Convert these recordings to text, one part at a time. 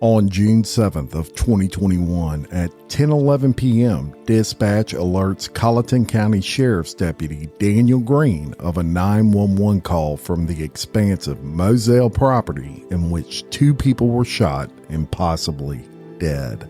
On June 7th of 2021 at 10:11 p.m., dispatch alerts Colleton County Sheriff's Deputy Daniel Green of a 911 call from the expansive Moselle property in which two people were shot and possibly dead.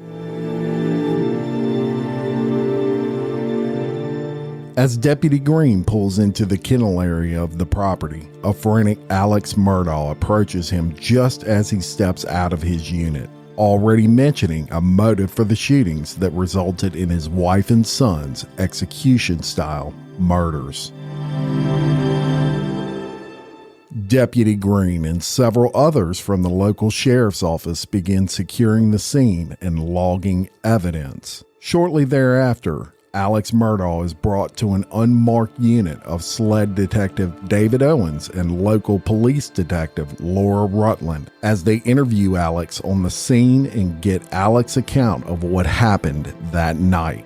As Deputy Green pulls into the kennel area of the property, a frantic Alex Murdaugh approaches him just as he steps out of his unit, already mentioning a motive for the shootings that resulted in his wife and son's execution-style murders. Deputy Green and several others from the local sheriff's office begin securing the scene and logging evidence. Shortly thereafter, Alex Murdaugh is brought to an unmarked unit of SLED Detective David Owens and local police detective Laura Rutland as they interview Alex on the scene and get Alex's account of what happened that night.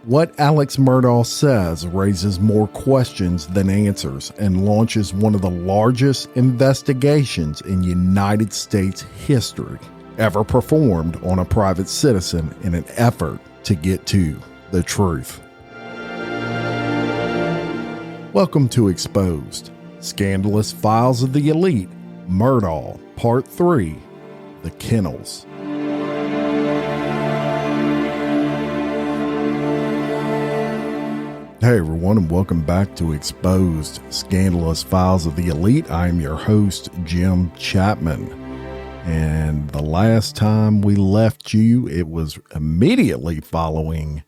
What Alex Murdaugh says raises more questions than answers and launches one of the largest investigations in United States history ever performed on a private citizen in an effort to get to the truth. Welcome to Exposed, Scandalous Files of the Elite, Murdaugh, Part 3, The Kennels. Hey everyone, and welcome back to Exposed, Scandalous Files of the Elite. I am your host, Jim Chapman. And the last time we left you, it was immediately following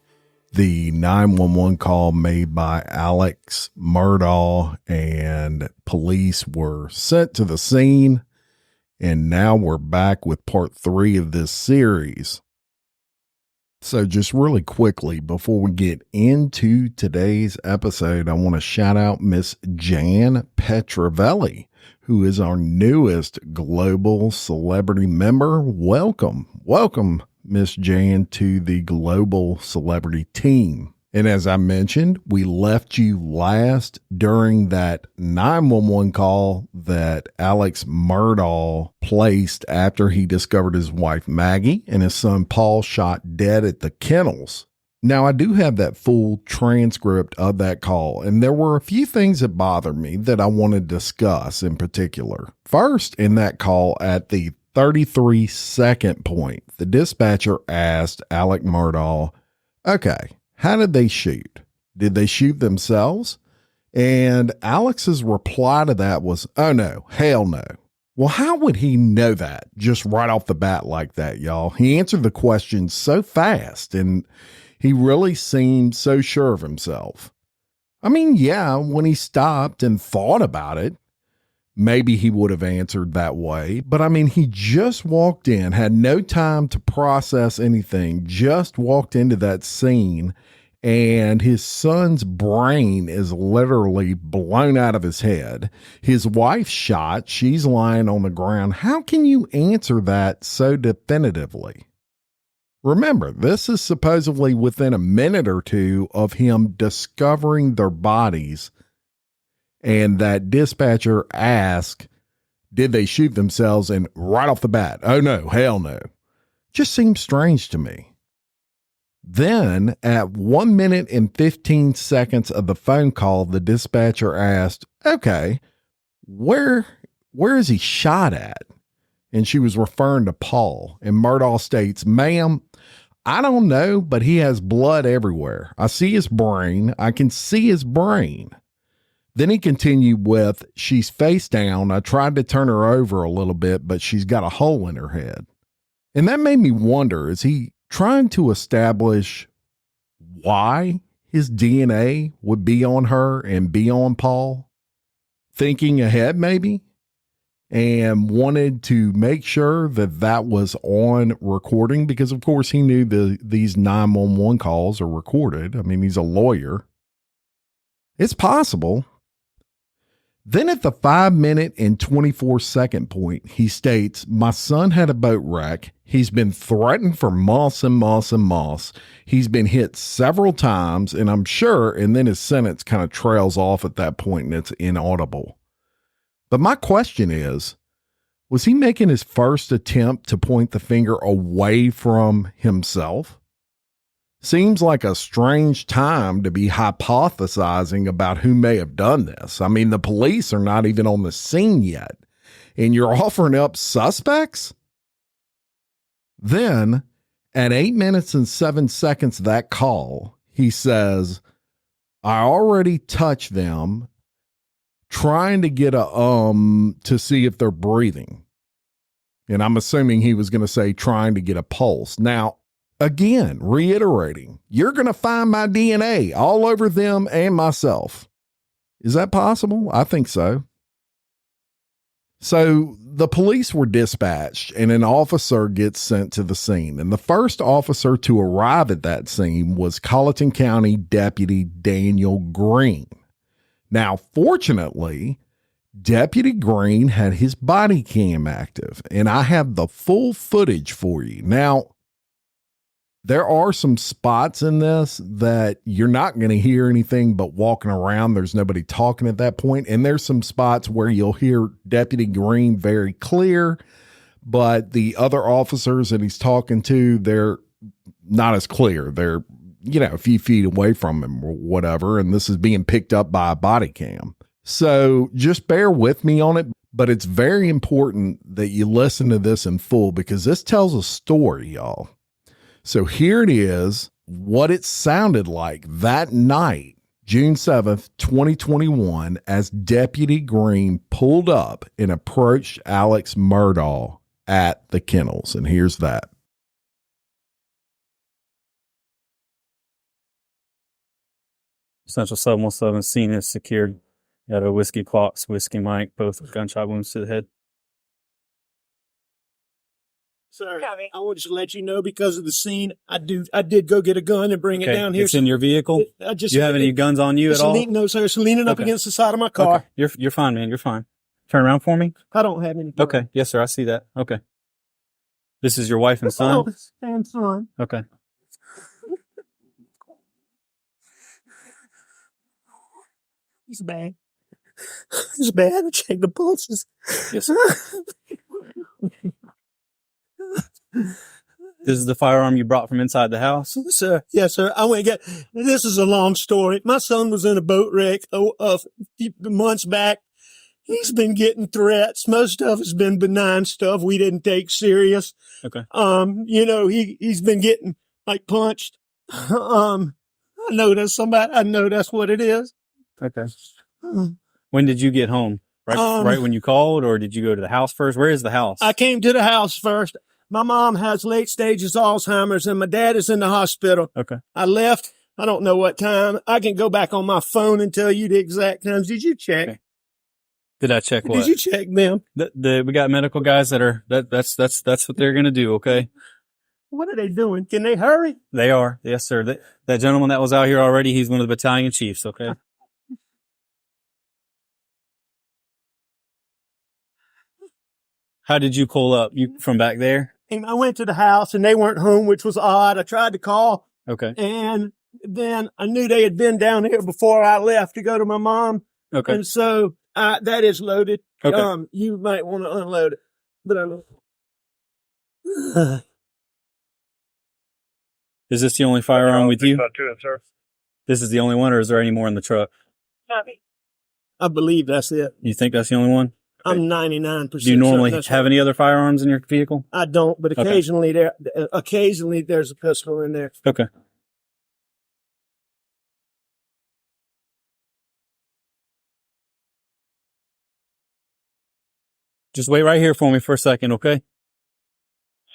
the 911 call made by Alex Murdaugh, and police were sent to the scene. And now we're back with part 3 of this series. So just really quickly, before we get into today's episode, I want to shout out Miss Jan Petrovelli, who is our newest global celebrity member. Welcome, Miss Jan, to the global celebrity team. And as I mentioned, we left you last during that 911 call that Alex Murdaugh placed after he discovered his wife Maggie and his son Paul shot dead at the kennels. Now, I do have that full transcript of that call, and there were a few things that bothered me that I want to discuss in particular. First, in that call at the 33-second point, the dispatcher asked Alex Murdaugh, okay, how did they shoot? Did they shoot themselves? And Alex's reply to that was, oh no, hell no. Well, how would he know that just right off the bat like that, y'all? He answered the question so fast, and he really seemed so sure of himself. I mean, yeah, when he stopped and thought about it, maybe he would have answered that way. But I mean, he just walked in, had no time to process anything, just walked into that scene, and his son's brain is literally blown out of his head. His wife's shot. She's lying on the ground. How can you answer that so definitively? Remember, this is supposedly within a minute or two of him discovering their bodies, and that dispatcher asked, did they shoot themselves? And right off the bat, oh no, hell no. Just seems strange to me. Then at 1 minute and 15 seconds of the phone call, the dispatcher asked, okay, where is he shot at? And she was referring to Paul. And Murdaugh states, ma'am, I don't know, but he has blood everywhere. I see his brain. I can see his brain. Then he continued with, she's face down. I tried to turn her over a little bit, but she's got a hole in her head. And that made me wonder, is he trying to establish why his DNA would be on her and be on Paul? Thinking ahead, maybe? And wanted to make sure that that was on recording, because of course he knew these 911 calls are recorded. I mean, he's a lawyer. It's possible. Then at the 5 minute and 24-second point, he states, my son had a boat wreck. He's been threatened for moss and moss and moss. He's been hit several times, and I'm sure, and then his sentence kind of trails off at that point and it's inaudible. But my question is, Was he making his first attempt to point the finger away from himself? Seems like a strange time to be hypothesizing about who may have done this. I mean, the police are not even on the scene yet, and you're offering up suspects? Then, at 8 minutes and 7 seconds of that call, he says, I already touched them, trying to get to see if they're breathing. And I'm assuming he was going to say trying to get a pulse. Now, again, reiterating, you're going to find my DNA all over them and myself. Is that possible? I think so. So the police were dispatched and an officer gets sent to the scene. And the first officer to arrive at that scene was Colleton County Deputy Daniel Green. Now, fortunately, Deputy Green had his body cam active, and I have the full footage for you. Now, there are some spots in this that you're not going to hear anything but walking around. There's nobody talking at that point. And there's some spots where you'll hear Deputy Green very clear, but the other officers that he's talking to, they're not as clear. They're, a few feet away from him or whatever. And this is being picked up by a body cam. So just bear with me on it. But it's very important that you listen to this in full because this tells a story, y'all. So here it is, what it sounded like that night, June 7th, 2021, as Deputy Green pulled up and approached Alex Murdaugh at the kennels. And here's that. Central 717 scene is secured. Got a whiskey clocks, whiskey mic, both with gunshot wounds to the head. Sir, I wanted to let you know because of the scene, I did go get a gun and bring it down here. It's in your vehicle? You have any guns on you at all? No, sir. It's leaning up against the side of my car. Okay. You're fine, man. You're fine. Turn around for me. I don't have any. Okay. Yes, sir. I see that. Okay. This is your wife and son? And son. Okay. He's bad. He's bad. I check the pulses. Yes, sir. This is the firearm you brought from inside the house? Sir. Yes, sir. I went and got, this is a long story. My son was in a boat wreck months back. He's been getting threats. Most of it's been benign stuff we didn't take serious. Okay. He's been getting punched. I know that's what it is. Okay. When did you get home? Right when you called, or did you go to the house first? Where is the house? I came to the house first. My mom has late stages Alzheimer's and my dad is in the hospital. Okay. I left. I don't know what time. I can go back on my phone and tell you the exact times. Did you check? Okay. Did I check what? Did you check them? We got medical guys that are, that's what they're going to do. Okay. What are they doing? Can they hurry? They are. Yes, sir. That gentleman that was out here already, he's one of the battalion chiefs. Okay. How did you pull up? You from back there? And I went to the house and they weren't home, which was odd. I tried to call. Okay. And then I knew they had been down here before I left to go to my mom. Okay. And so that is loaded. Okay. You might want to unload it, but I don't. Is this the only firearm with you? This is the only one, or is there any more in the truck? I believe that's it. You think that's the only one? I'm 99%. Do you normally have any other firearms in your vehicle? I don't, but occasionally there's a pistol in there. Okay. Just wait right here for me for a second, okay?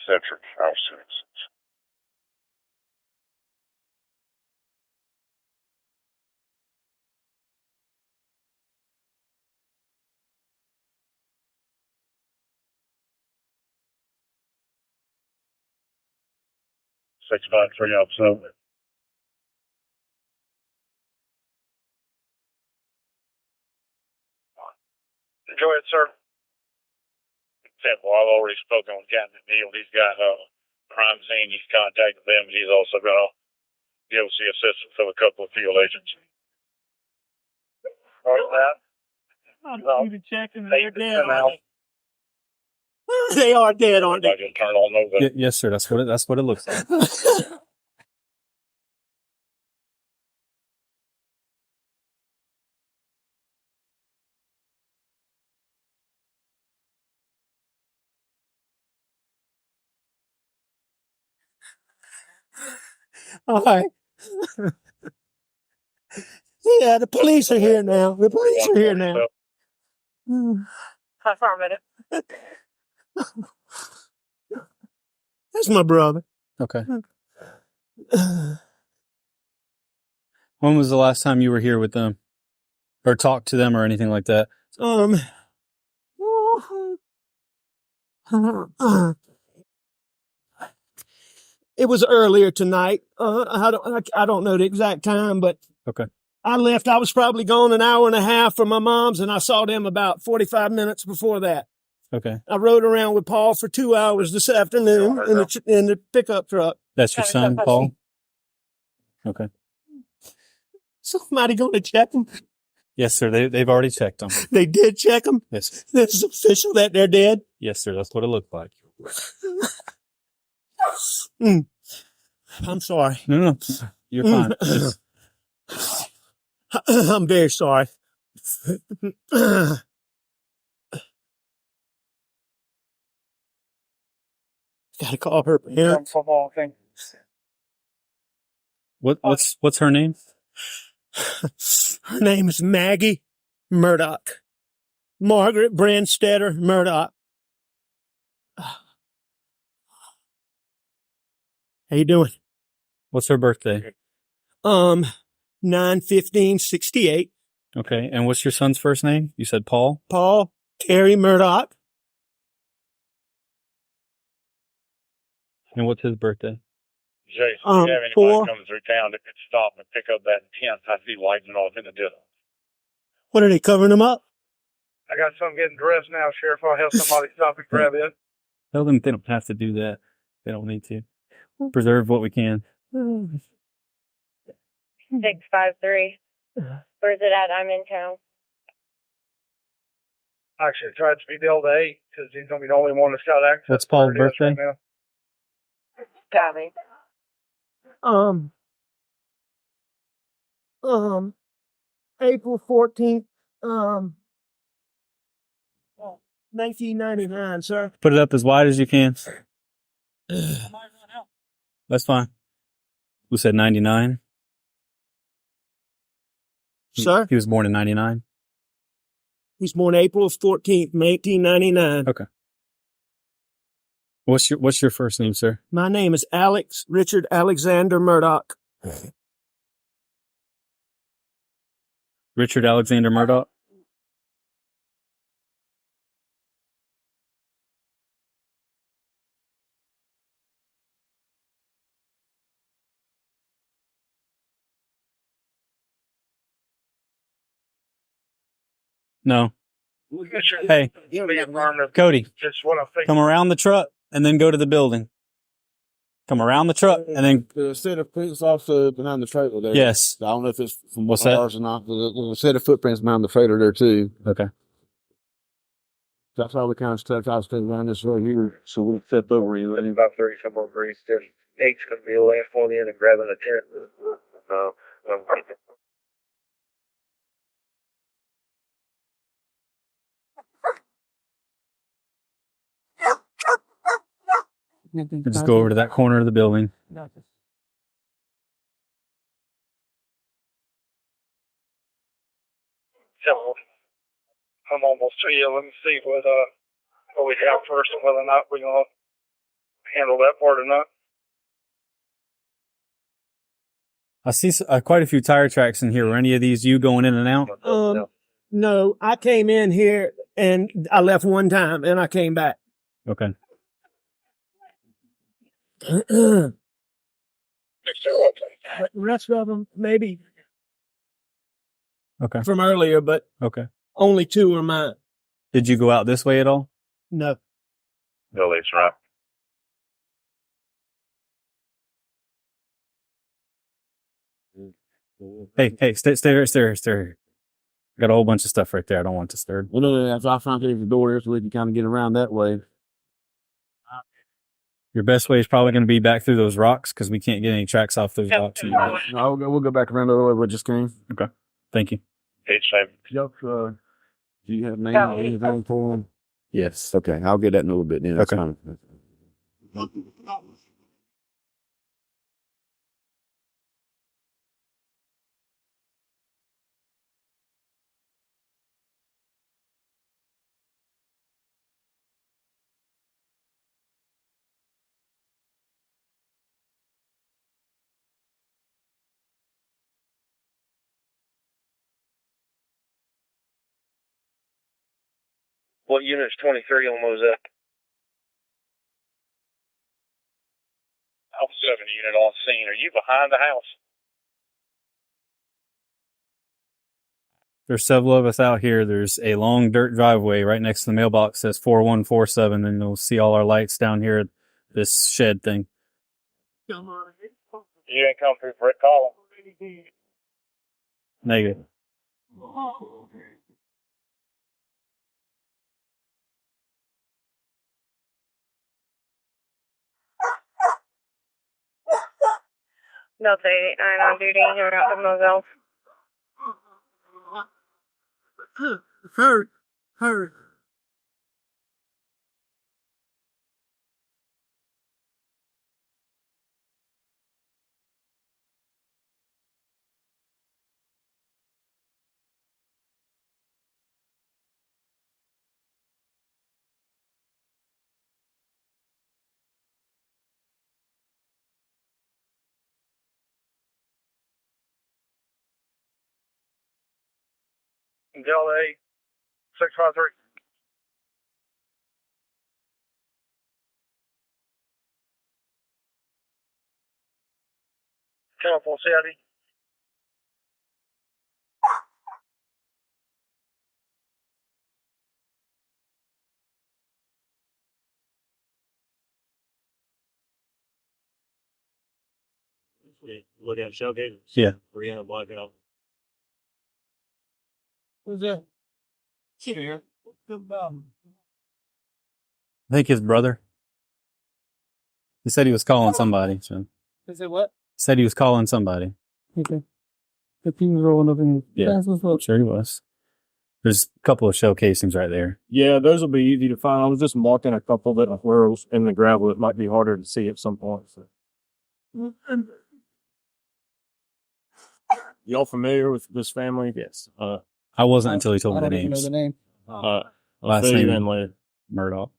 Centric House. 653 officer. Enjoy it, sir. Example, I've already spoken with Captain Neal. He's got crime scene. He's contacted them. He's also got DOC assistance of a couple of field agents. All right, that. I'm even checking their dead. They are dead, aren't I they? just turn on those. Yes, sir. That's what it looks like. All right. Yeah, the police are here now. The police are here now. Affirmative. That's my brother. Okay. When was the last time you were here with them, or talked to them, or anything like that? It was earlier tonight. I don't know the exact time, but Okay. I left. I was probably gone an hour and a half from my mom's, and I saw them about 45 minutes before that. Okay. I rode around with Paul for 2 hours this afternoon in the pickup truck. That's your son, Paul? Okay. Somebody going to check them? Yes, sir. They've already checked them. They did check them? Yes. This is official that they're dead? Yes, sir. That's what it looked like. I'm sorry. No. You're fine. I'm very sorry. Gotta call her parents. What's her name? Her name is Maggie Murdaugh. Margaret Brandstetter Murdaugh. How you doing? What's her birthday? 9/15/68. Okay. And what's your son's first name? You said Paul? Paul Terry Murdaugh. And what's his birthday? Jason, if you have anybody 4. coming through town that could stop and pick up that tent, I see lighting off in the distance. What are they covering them up? I got some getting dressed now, Sheriff. I'll have somebody stop and grab it. Tell them they don't have to do that. They don't need to. Preserve what we can. 653. Where's it at? I'm in town. Actually, I tried to be Delta 8 because he's going to be the only one that's got access. What's Paul's to it birthday? right now. Copy. April 14th, 1999, sir. Put it up as wide as you can. That's fine. Who said 99? Sir? He was born in 99. He's born April 14th, 1999. Okay. What's your first name, sir? My name is Alex Richard Alexander Murdaugh. Richard Alexander Murdaugh? No. Hey, Cody, Just what I think. come around the truck and then go to the building. Come around the truck and then... There's a set of footprints also behind the trailer there. Yes. I don't know if it's from What's that? ours or not. There's a set of footprints behind the trailer there too. Okay. That's why we kind of stuck out around this right here. So we'll step over you. In about 30 some more degrees. There's 8's going to be the last one in and grabbing a tent. Just go over to that corner of the building. So I'm almost to you. Let me see what we have first and whether or not we're going to handle that part or not. I see quite a few tire tracks in here. Were any of these you going in and out? No, I came in here and I left one time and I came back. Okay. But the rest of them, maybe Okay. from earlier, but Okay. only 2 are mine. Did you go out this way at all? No. Billy's right. Hey, stay here. I got a whole bunch of stuff right there. I don't want disturbed. Well, no, that's why I found the door there so we can kind of get around that way. Your best way is probably going to be back through those rocks because we can't get any tracks off those rocks. No, we'll go back around the other way we just came. Okay. Thank you. Yep. Do you have name or anything for him? Yes. Okay. I'll get that in a little bit. Then. That's Okay. fine. What unit's 23 on Moselle? Alpha 7 unit on scene. Are you behind the house? There's several of us out here. There's a long dirt driveway right next to the mailbox that says 4147, and you'll see all our lights down here at this shed thing. You ain't come through Brick Column. Negative. Delta 89 on duty here out of Moselle. Hurry. Delta 8, 653. Telephone CID. Look at showcase. Yeah. Brianna blackout. Who's that? I think his brother. He said he was calling somebody. So. Is it what? Said he was calling somebody. Okay. If he was rolling up in Yeah. Sure he was. There's a couple of shell casings right there. Yeah, those will be easy to find. I was just marking a couple that were in the gravel. It might be harder to see at some point. So. Y'all familiar with this family? Yes. I wasn't until he told me the I don't even know names. the name. I'll Last fill you name. in later. Murdaugh.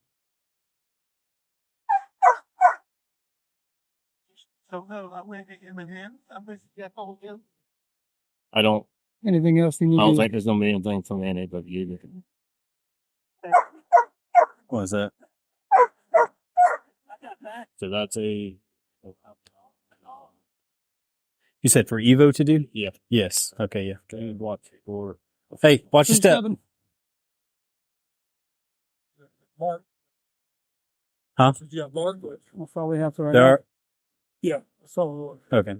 So I went to him and him. I wish you got hold of him. I don't Anything else you need? think there's gonna be anything from anybody either. What was that? So that's a You said for Evo to do? yeah. Yes. Okay, yeah. Watch for Hey, watch your step. Mark. Huh? Yeah, Mark. That's all we have to right There now. are, Yeah. So. okay.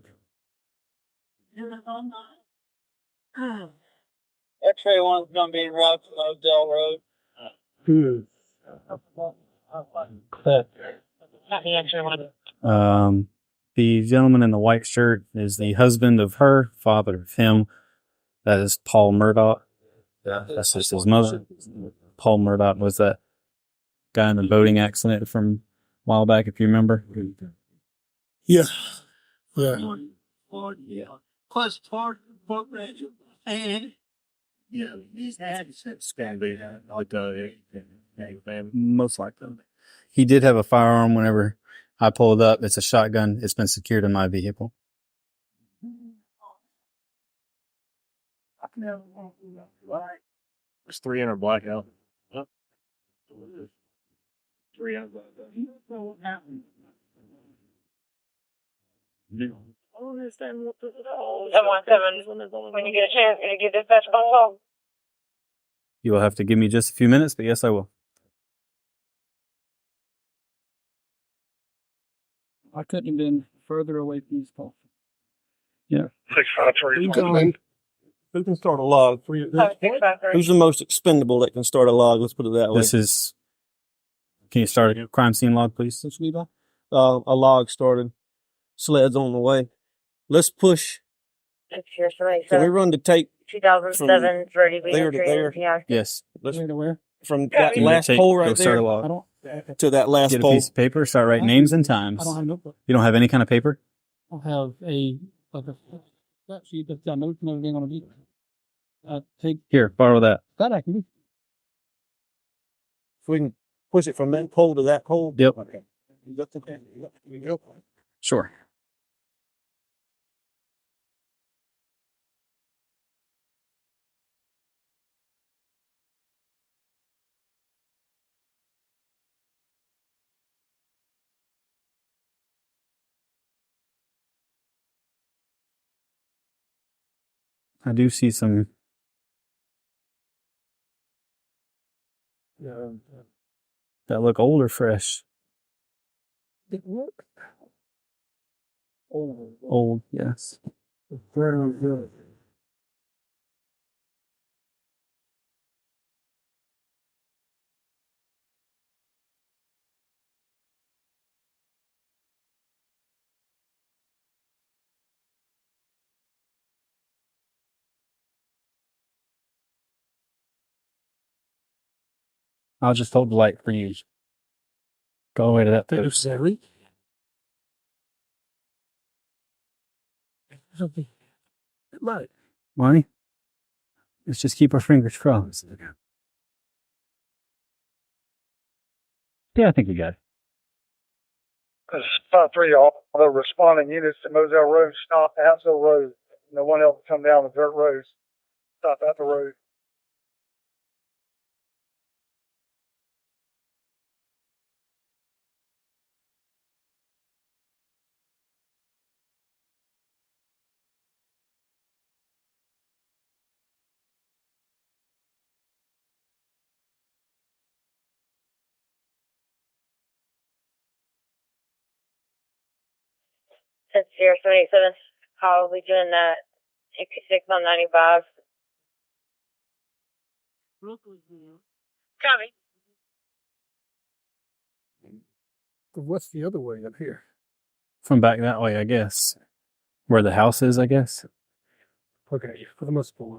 X-ray one's gonna be in route to Moselle Road. The gentleman in the white shirt is the husband of her, father of him. That is Paul Murdaugh. That's just his mother. Paul Murdaugh was that guy in the boating accident from a while back, if you remember. Yeah. Plus part boat ranger and he's had like the family. Most likely. He did have a firearm whenever I pulled up. It's a shotgun. It's been secured in my vehicle. There's 3 in her blackout. Huh? 3 in her blackout. I don't understand what this is all. 717, when you get a chance, gonna give dispatch a call. You will have to give me just a few minutes, but yes, I will. I couldn't have been further away from these calls. 653. Who can start a log? Who's the most expendable that can start a log? Let's put it that way. This is. Can you start a crime scene log, please? Since Levi? a log started. Sled's on the way. Let's push. It's here, somebody Can we said run the tape 2007 's ready to be there to entry. there? Yeah. Yes. Let's Where? from Yeah, that you last Take- pole go right start there a log. to that last Get a pole. piece of paper, start writing names and times. I don't have a notebook. You don't have any kind of paper? I have a that sheet that's got notes and everything on it. Take Here, borrow that. that I can do. If we can push it from that pole to that pole. Yep. Okay. You got the pen? You got the- Sure. I do see some that look old or fresh. Old, yes. I'll just hold the light for you. Go away to that post. Money? Let's just keep our fingers crossed. Yeah, I think we got it. There's 5-3 all the responding units to Moselle Road stop at the road. No one else come down the dirt roads. Stop at the road. It's here, 77. Probably doing that 66 on 95. Copy. What's the other way up here? From back that way, I guess. Where the house is, I guess. Okay, for the most part.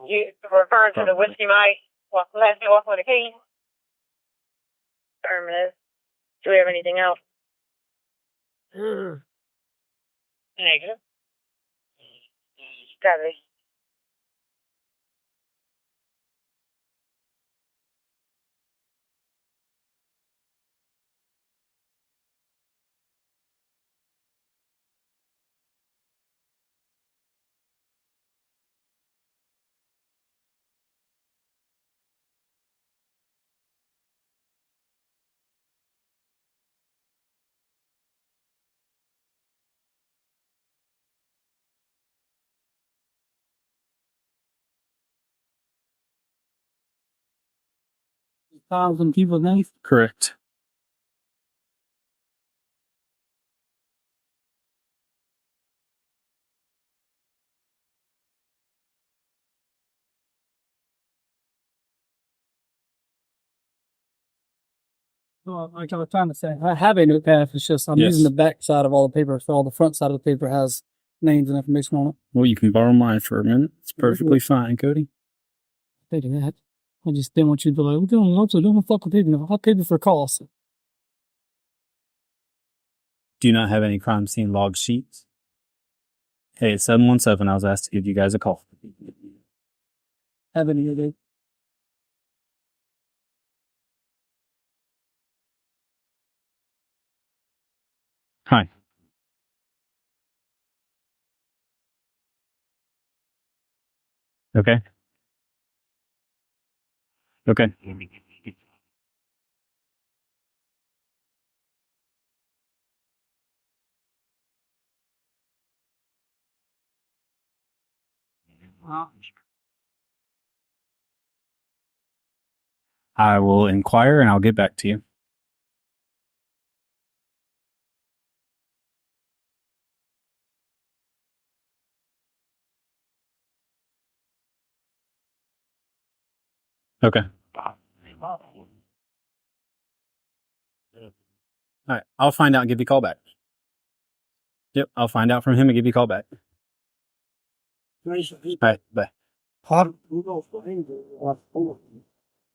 You referring to the Whiskey Mike? Last day walk with a key? Affirmative. Do we have anything else? Negative. Copy. Thousand people names. Correct. Well, like I was trying to say, I have a notepad. It's just I'm Yes. using the back side of all the paper, so all the front side of the paper has names and information on it. Well, you can borrow mine for a minute. It's perfectly fine, Cody. They do that. I just didn't want you to be like, we're doing lots of don't fuck with people. Fuck people for calls. Do you not have any crime scene log sheets? Hey, it's 717. I was asked to give you guys a call. Have any of it. Hi. Okay. Okay. I will inquire and I'll get back to you. Okay. All right. I'll find out and give you a call back. Yep. I'll find out from him and give you a call back. All right. Bye.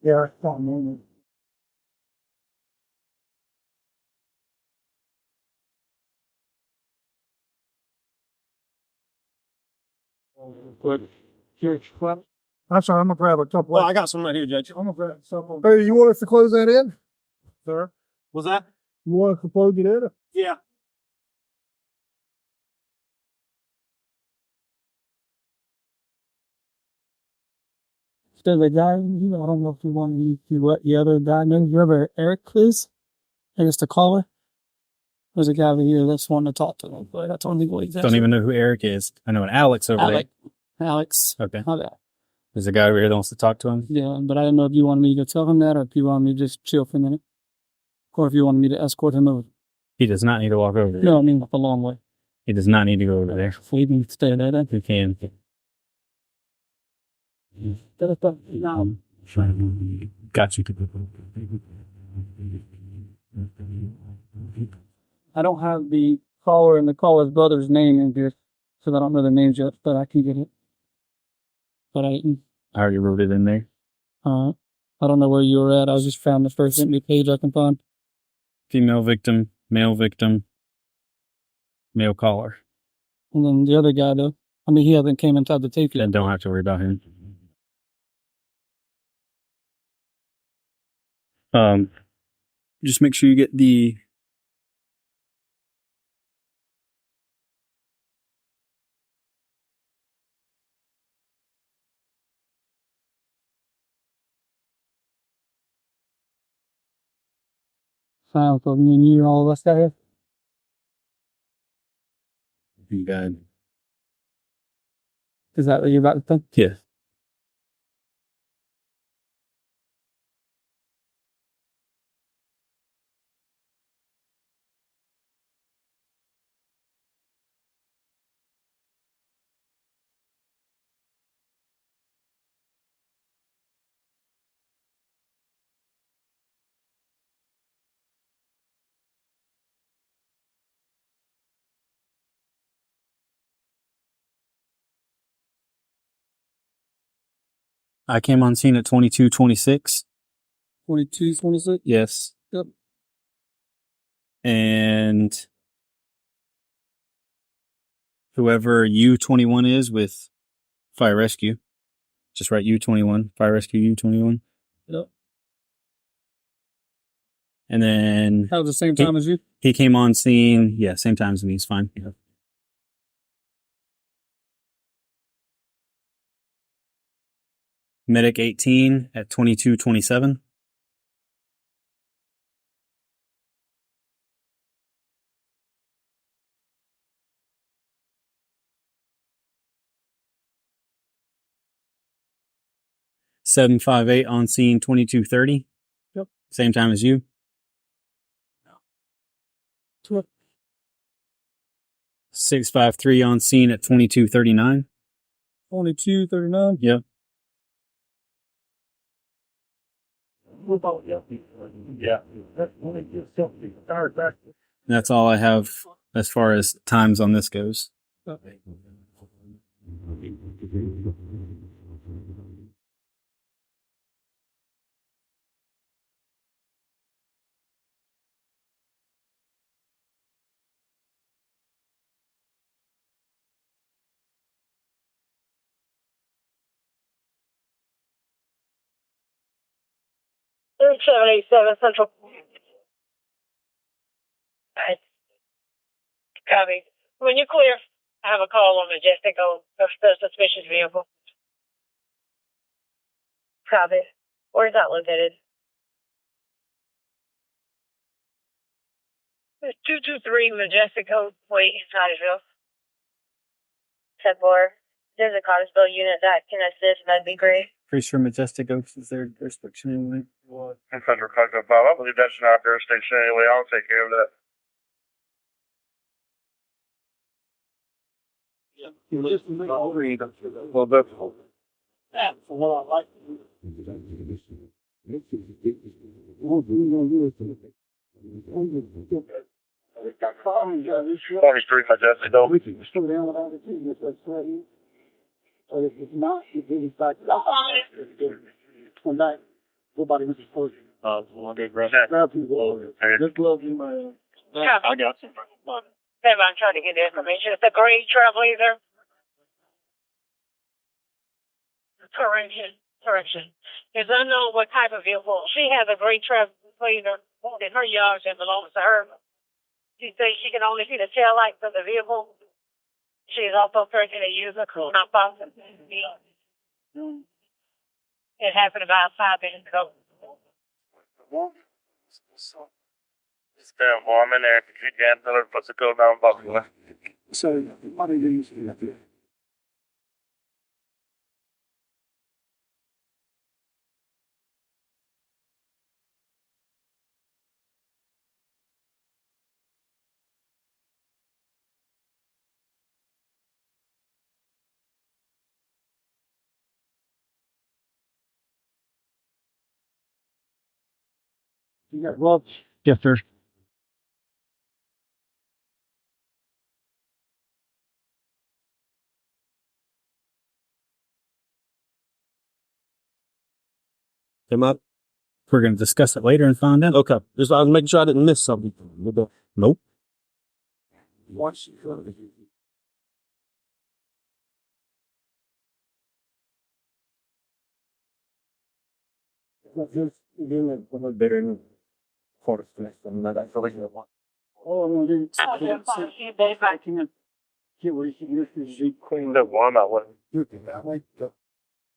Yeah. I'm sorry, I'm gonna grab a couple. Well, I got some right here, Judge. I'm gonna grab some. Hey, you want us to close that in? Sir? Was that? You want us to close it in? Yeah. So the guy, I don't know if you want me to let the other guy know. You ever Eric is? I guess the caller. There's a guy over here that's wanting to talk to him, but I told him what he's Don't even know who Eric is. I know an Alex over Alex. there. Okay. My bad. There's a guy over here that wants to talk to him. Yeah, but I don't know if you wanted me to tell him that or if you want me to just chill for a minute. Or if you want me to escort him over. He does not need to walk over there. No, I mean, a long way. He does not need to go over there. If we can stay there, then. He can. Got you. I don't have the caller and the caller's brother's name in here, so I don't know the names yet, but I can get it. But I already wrote it in there. I don't know where you were at. I just found the first empty page I can find. Female victim, male caller. And then the other guy, though, I mean, he hasn't came inside the tape yet. Then don't have to worry about him. Just make sure you get the Fine, so me and you and all of us got here. You got it. Is that what you're about to think? Yeah. I came on scene at 22:26. 22:26? Yes. Yep. And whoever U21 is with fire rescue, just write U21, fire rescue U21. Yep. And then That was the same time as you? he came on scene. Yeah, same time as me. He's fine. Yeah. Medic 18 at 22:27. $758 on scene 22:30. Yep. Same time as you. Yep. 653 on scene at 22:39. 22:39? Yep. Yeah. That's all I have as far as times on this goes. Okay. Third 787 Central. Alright. Copy. When you're clear, I have a call on Majestic on a suspicious vehicle. Copy. Where's that located? There's 223 Majestic Home Wait in Titusville. 10-4. There's a Cottersville unit that can assist, that'd be great. Pretty sure Majestic Oaks is their jurisdiction anyway. Federal Code 5. I believe that's not their station anyway. I'll take care of that. Well, that's what I like. Morning Street, my Jesse Doe. I got you. I'm trying to get the information. It's a gray trailblazer. Correction. It's unknown what type of vehicle. She has a gray trailblazer in her yard that belongs to her. She says she can only see the tail lights of the vehicle. She's also purchasing a user code, not possible. It happened about 5 minutes ago. Stand warm in there. If you can't tell her, put the coat down, Buffalo. So, what do you do? You got Rob. Yes, sir. Am I? We're going to discuss it later and find out. Okay. Just I was making sure I didn't miss something. Nope. Watch. Cleaned up warm out with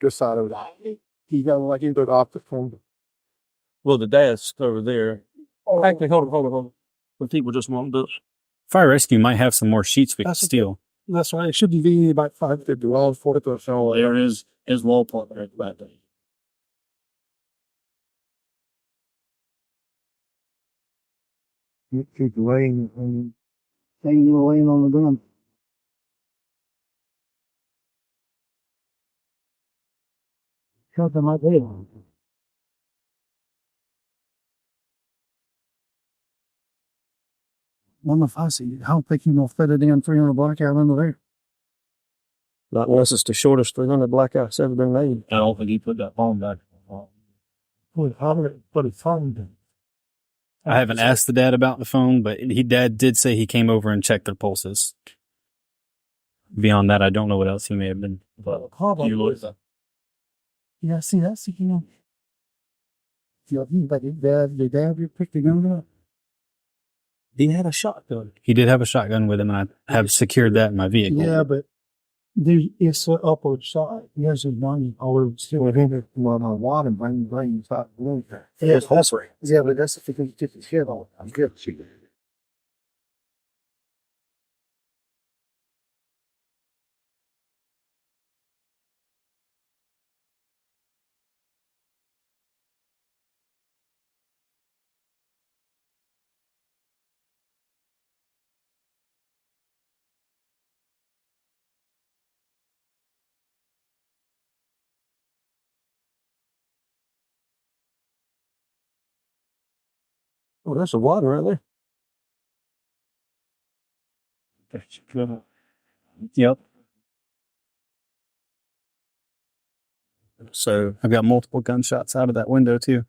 Good side of that. He got like into the optic phone. Well, the desk over there. Actually, hold on. The people just want this. Fire rescue might have some more sheets we can steal. That's right. It should be about 550. All 40%. There is wall part there at the back there. Keep laying on the gun. Shut them up there. Wonder if I see it. I don't think you're going to fit it in 300 blackout under there. Not unless it's the shortest 300 blackouts ever been made. I don't think he put that phone back. Put his phone down. I haven't asked the dad about the phone, but dad did say he came over and checked their pulses. Beyond that, I don't know what else he may have been. But Yeah, see, that's the thing. But did they pick the gun up? He had a shotgun. He did have a shotgun with him, and I have secured that in my vehicle. Yeah, but it's the upper side. There's a money or still in it. Well, I want to bring top room. Yeah, that's right. Yeah, but that's if you can get the shit on. I'm good. Oh, that's the water right there. Yep. So I've got multiple gunshots out of that window too.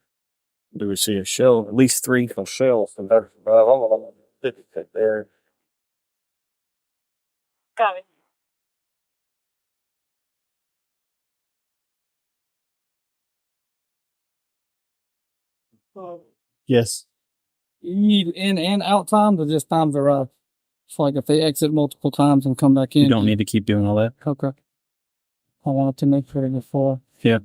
Do we see a shell? At least 3 shells from there. There. Got it. Yes. You need in and out times or just times are rough? It's like if they exit multiple times and come back in. You don't need to keep doing all that. Okay. I wanted to make sure before. Yeah.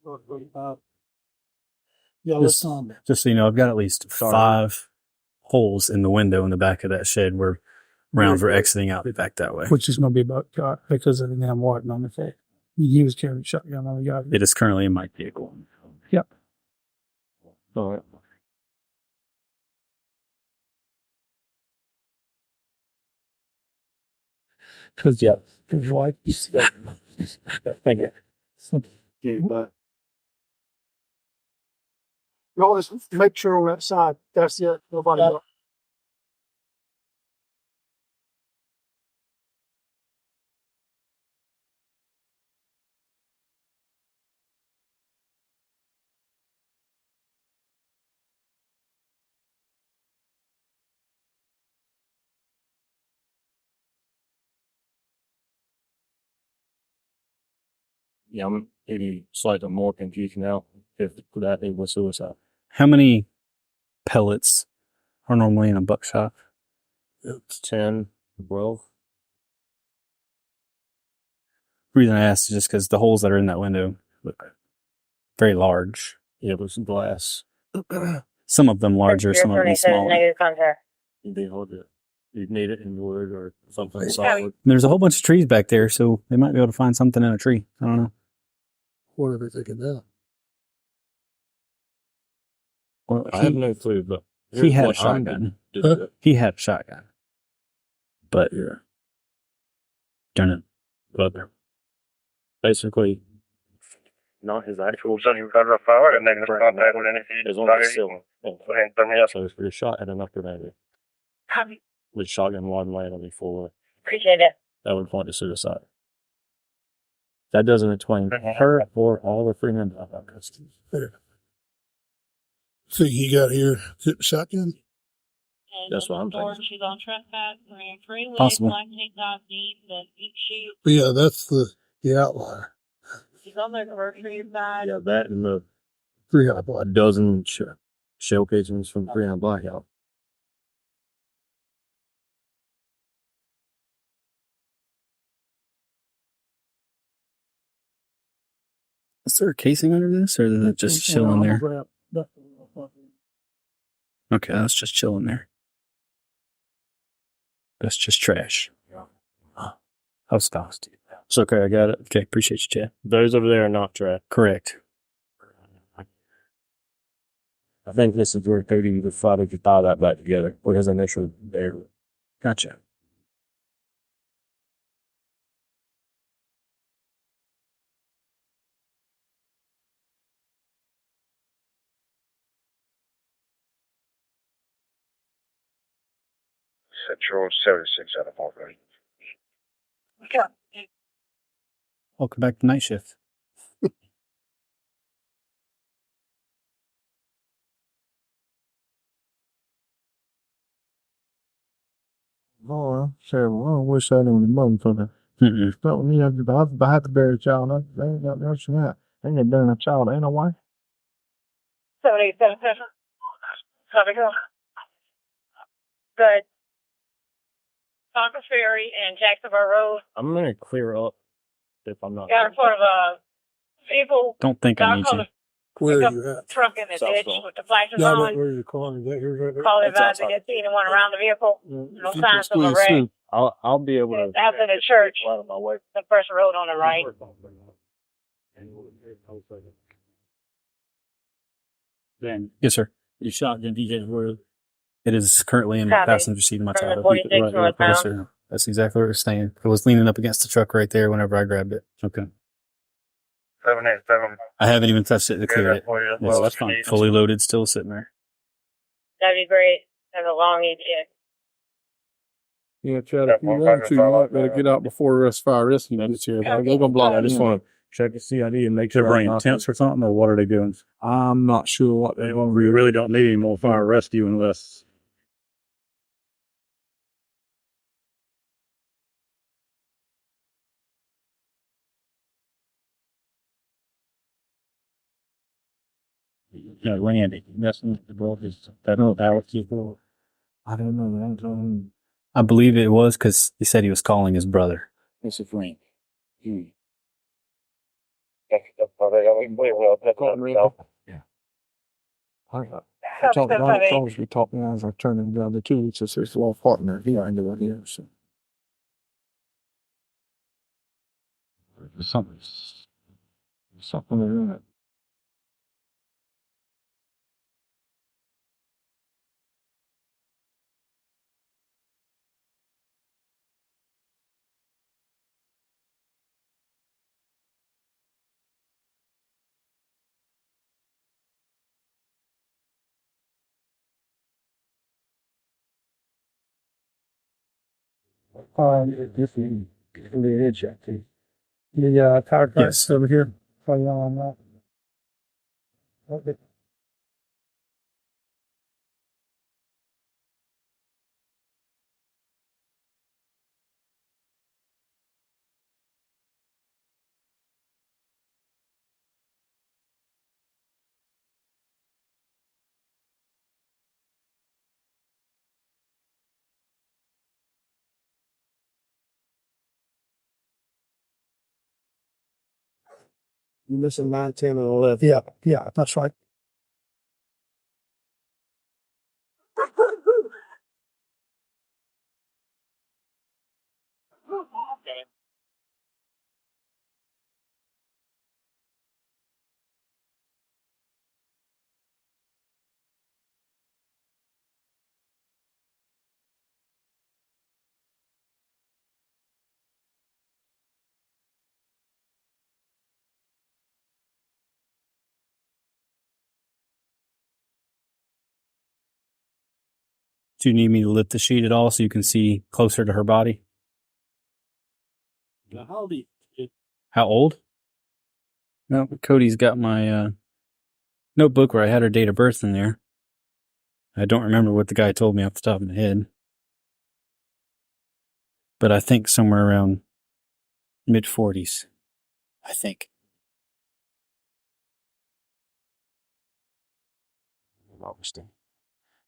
Yeah, Just- let's Just so you know, I've got at least 5 holes in the window in the back of that shed where rounds were exiting out back that way. Which is going to be about shot because of the damn warden on the face. He was carrying a shotgun on the guy. It is currently in my vehicle. Yep. All right. Because, yeah, his wife. Thank you. but you always make sure we're outside. That's it. Nobody else. Yeah, I'm even slightly more confused now if that it was suicide. How many pellets are normally in a buckshot? It's 10, 12. The reason I asked is just because the holes that are in that window look very large. Yeah, it was glass. Some of them larger, some of them smaller. Negative contact. It'd be hard to, you'd need it in wood or something solid. There's a whole bunch of trees back there, so they might be able to find something in a tree. I don't know. What are they thinking now? Well, I have no clue, but he here's had a what I'm shotgun. doing. He had a shotgun. But don't know. But basically, not his actual Something got a fire and then it's not that with anything. It's on the ceiling. Yeah. So if you're shot at enough grenade, Copy. with shotgun one land before, Appreciate it. that would point to suicide. That doesn't explain her or all the three men about custody. Think he got here shotgun? That's what I'm thinking. She's on track back, three legs, Possible. black knee, dot deep, the deep shoot. Yeah, that's the outlier. She's on the grocery side. Yeah, that and the 300 blood. a dozen shell casings from 300 Blackout. Is there a casing under this, or is it just chilling there? Okay, that's just chilling there. That's just trash. How fast? It's okay, I got it. Okay, appreciate you, Chad. Those over there are not trash. Correct. I think this is where Cody decided to tie that back together with his initial there. Gotcha. Central 76 out of 4. Okay. Welcome back to night shift. Oh, I wish I didn't remember for that. Mm-mm. But me, I had to bury a child. I ain't got no from that. I ain't done a child. Ain't no way. 787 session. Copy, go. Good. Tonka Ferry and Jacksonville Road. I'm gonna clear up if I'm not. Got in front of a vehicle. Don't think I need you. Where Pick are you at? Truck in the South ditch Shore. with the flashers Yeah, on. where's your car? Is that yours right there? Call It's advised to outside. get seen anyone around the vehicle. No If you signs can of a squeeze wreck. through. I'll be able to. After the church, Out of my way. the first road on the right. Then Yes, sir. you shotgun DJ where It is currently in my Copy. passenger seat of my From the Tahoe. 46 Right, northbound. yes, sir. That's exactly where it's staying. It was leaning up against the truck right there whenever I grabbed it. Okay. 787. I haven't even touched it to clear it. Well, that's fine. Fully loaded, still sitting there. That'd be great. That's a long ETA. Yeah, Chad, if you want to, you might better get out before the rest of our rescue this year. They're gonna block I just in. want to check the CID and make They're sure. bringing tents or something, or what are they doing? I'm not sure what they want. We really don't need any more fire rescue unless. No, Randy. That's the brought his. That Alex before. I don't know. I believe it was because he said he was calling his brother. This is Randy. Yeah. I told we talking as I turned him down the 2 weeks. It's his law partner. He ain't doing here. So. Something in that. If you the edge, I think. The power price over here. For you on that. Okay. You missing 9, 10, and 11. Yeah, that's right. Do you need me to lift the sheet at all so you can see closer to her body? How old are you? How old? No, Cody's got my notebook where I had her date of birth in there. I don't remember what the guy told me off the top of my head. But I think somewhere around mid-40s. I think.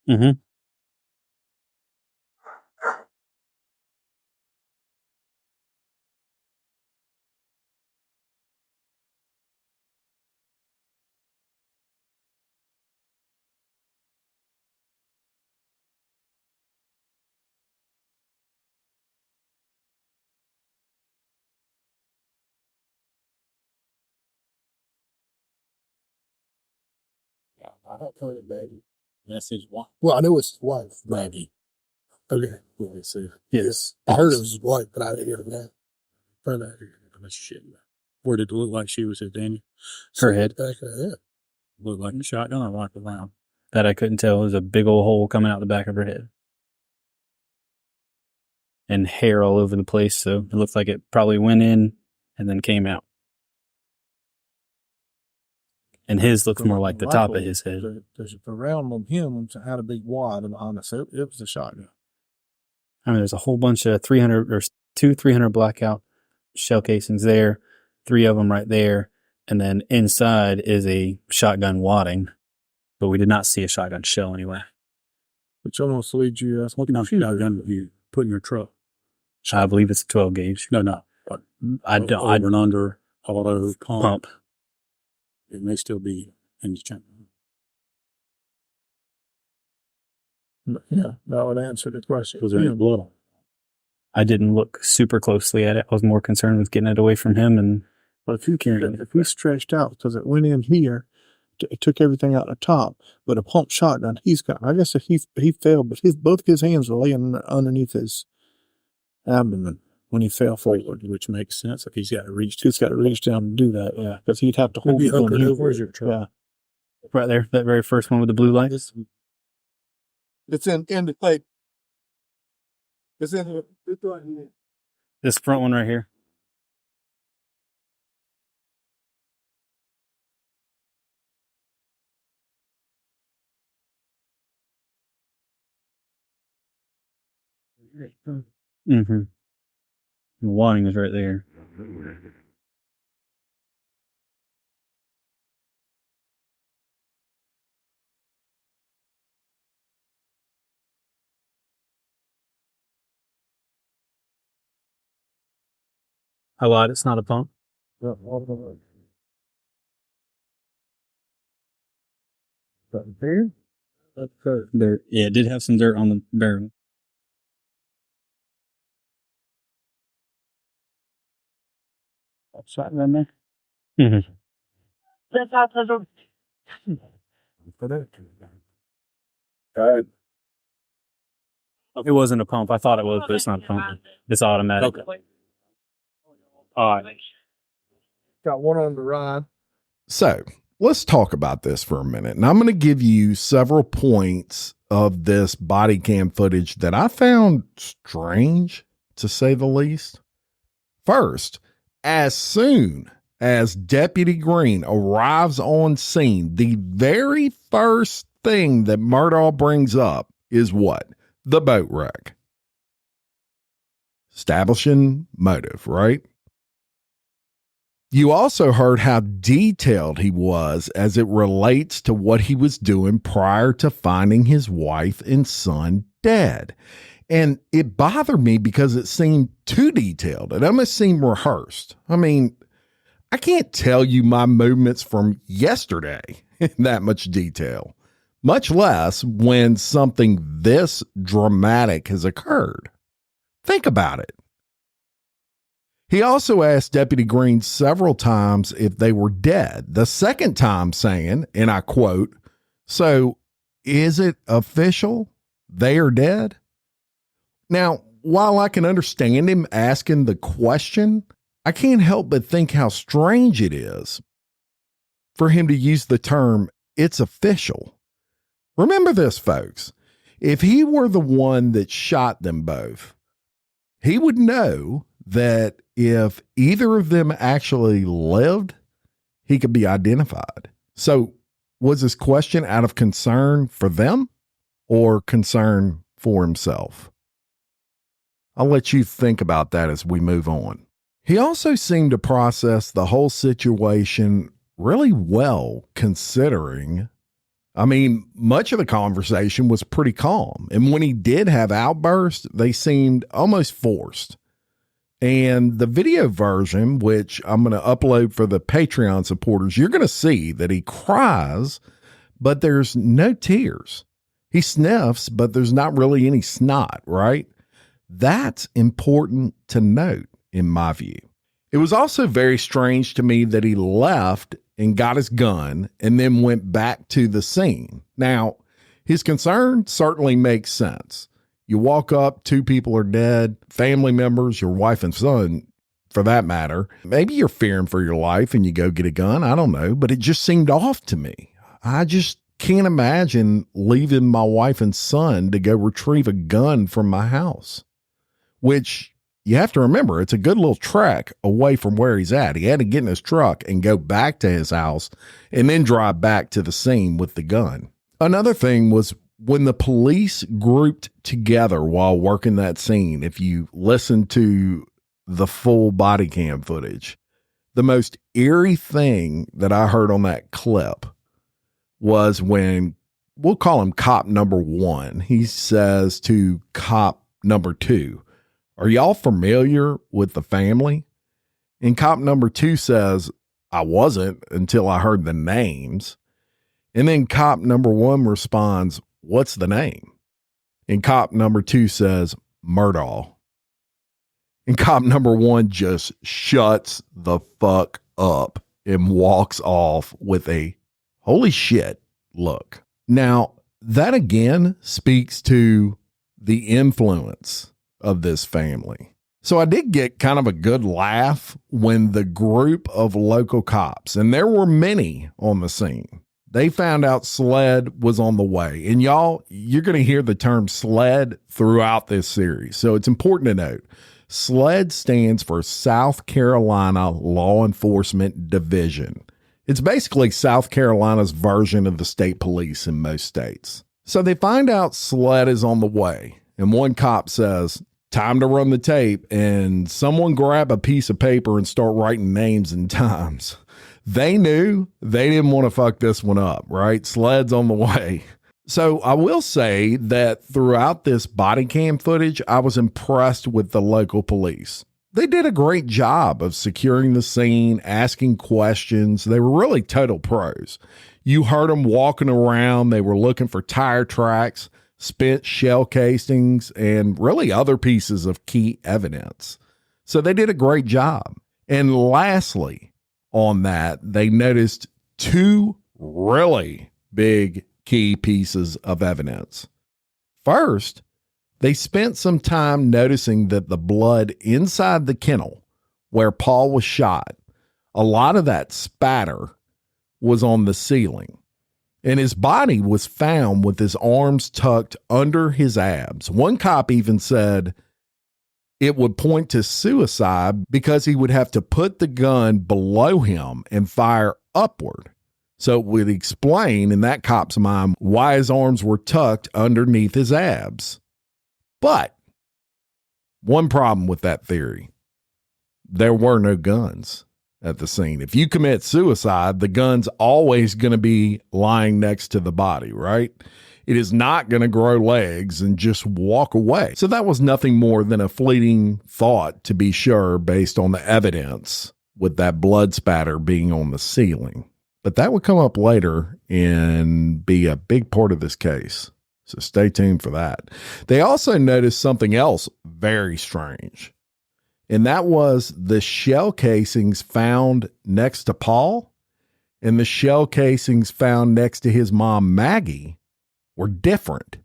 Mm-hmm. I had told it, baby. That's his wife. Well, I knew it's his wife. Maggie. Okay. Yeah, so, Yes. I heard it was his wife, but I didn't hear that. that's shit. Where did it look like she was at, Daniel? Her head. Back of the head. Looked like a shotgun or like a round? That I couldn't tell. There was a big old hole coming out the back of her head. And hair all over the place, so it looked like it probably went in and then came out. And his looked more like the top of his head. The round on him had a big wad on it, so it was a shotgun. I mean, there's a whole bunch of 300 or 300 blackout shell casings there, 3 of them right there, and then inside is a shotgun wadding, but we did not see a shotgun shell anywhere. Which almost leads you. That's What kind of shotgun do you put in your truck? I believe it's a 12 gauge. No. I don't. Over and under auto Pump. It may still be in the channel. Yeah, that would answer the question. Was there any blood on it? I didn't look super closely at it. I was more concerned with getting it away from him. And But if we stretched out, because it went in here, it took everything out the top. But a pump shotgun, I guess if he fell, but both his hands were laying underneath his abdomen when he fell forward. Which makes sense if he's got to reach. He's got to reach down and do that, yeah, because he'd have to hold it on him. Where's your truck? Yeah, right there, that very first one with the blue light. it's in the plate. It's in the. This front one right here. Mm-hmm. The wadding is right there. I lied. It's not a pump. There? There, yeah, it did have some dirt on the barrel. Shotgun there. Mm-hmm. That's out the door. It wasn't a pump. I thought it was, but it's not a pump. It's automatic. All right. Got one on the ride. So let's talk about this for a minute. And I'm going to give you several points of this body cam footage that I found strange, to say the least. First, as soon as Deputy Green arrives on scene, the very first thing that Murdaugh brings up is what? The boat wreck. Establishing motive, right? You also heard how detailed he was as it relates to what he was doing prior to finding his wife and son dead. And it bothered me because it seemed too detailed. It almost seemed rehearsed. I mean, I can't tell you my movements from yesterday in that much detail, much less when something this dramatic has occurred. Think about it. He also asked Deputy Green several times if they were dead, the second time saying, and I quote, "So is it official? They are dead?" Now, while I can understand him asking the question, I can't help but think how strange it is for him to use the term, "it's official." Remember this, folks. If he were the one that shot them both, he would know that if either of them actually lived, he could be identified. So was his question out of concern for them or concern for himself? I'll let you think about that as we move on. He also seemed to process the whole situation really well, considering, I mean, much of the conversation was pretty calm. And when he did have outbursts, they seemed almost forced. And the video version, which I'm going to upload for the Patreon supporters, you're going to see that he cries, but there's no tears. He sniffs, but there's not really any snot, right? That's important to note, in my view. It was also very strange to me that he left and got his gun and then went back to the scene. Now, his concern certainly makes sense. You walk up, two people are dead, family members, your wife and son, for that matter. Maybe you're fearing for your life and you go get a gun. I don't know, but it just seemed off to me. I just can't imagine leaving my wife and son to go retrieve a gun from my house, which you have to remember, it's a good little trek away from where he's at. He had to get in his truck and go back to his house and then drive back to the scene with the gun. Another thing was when the police grouped together while working that scene, if you listen to the full body cam footage, the most eerie thing that I heard on that clip was when, we'll call him cop number one, he says to cop number two, "Are y'all familiar with the family?" And cop number two says, "I wasn't until I heard the names." And then cop number one responds, "What's the name?" And cop number two says, "Murdaugh." And cop number one just shuts the fuck up and walks off with a holy shit look. Now, that again speaks to the influence of this family. So I did get kind of a good laugh when the group of local cops, and there were many on the scene, they found out SLED was on the way. And y'all, you're going to hear the term SLED throughout this series. So it's important to note, SLED stands for South Carolina Law Enforcement Division. It's basically South Carolina's version of the state police in most states. So they find out SLED is on the way. And one cop says, "Time to run the tape," and someone grab a piece of paper and start writing names and times. They knew they didn't want to fuck this one up, right? SLED's on the way. So I will say that throughout this body cam footage, I was impressed with the local police. They did a great job of securing the scene, asking questions. They were really total pros. You heard them walking around. They were looking for tire tracks, spent shell casings, and really other pieces of key evidence. So they did a great job. And lastly, on that, they noticed two really big key pieces of evidence. First, they spent some time noticing that the blood inside the kennel where Paul was shot, a lot of that spatter was on the ceiling. And his body was found with his arms tucked under his abs. One cop even said it would point to suicide because he would have to put the gun below him and fire upward. So it would explain in that cop's mind why his arms were tucked underneath his abs. But one problem with that theory, there were no guns at the scene. If you commit suicide, the gun's always going to be lying next to the body, right? It is not going to grow legs and just walk away. So that was nothing more than a fleeting thought, to be sure, based on the evidence with that blood spatter being on the ceiling. But that would come up later and be a big part of this case. So stay tuned for that. They also noticed something else very strange. And that was the shell casings found next to Paul and the shell casings found next to his mom, Maggie, were different.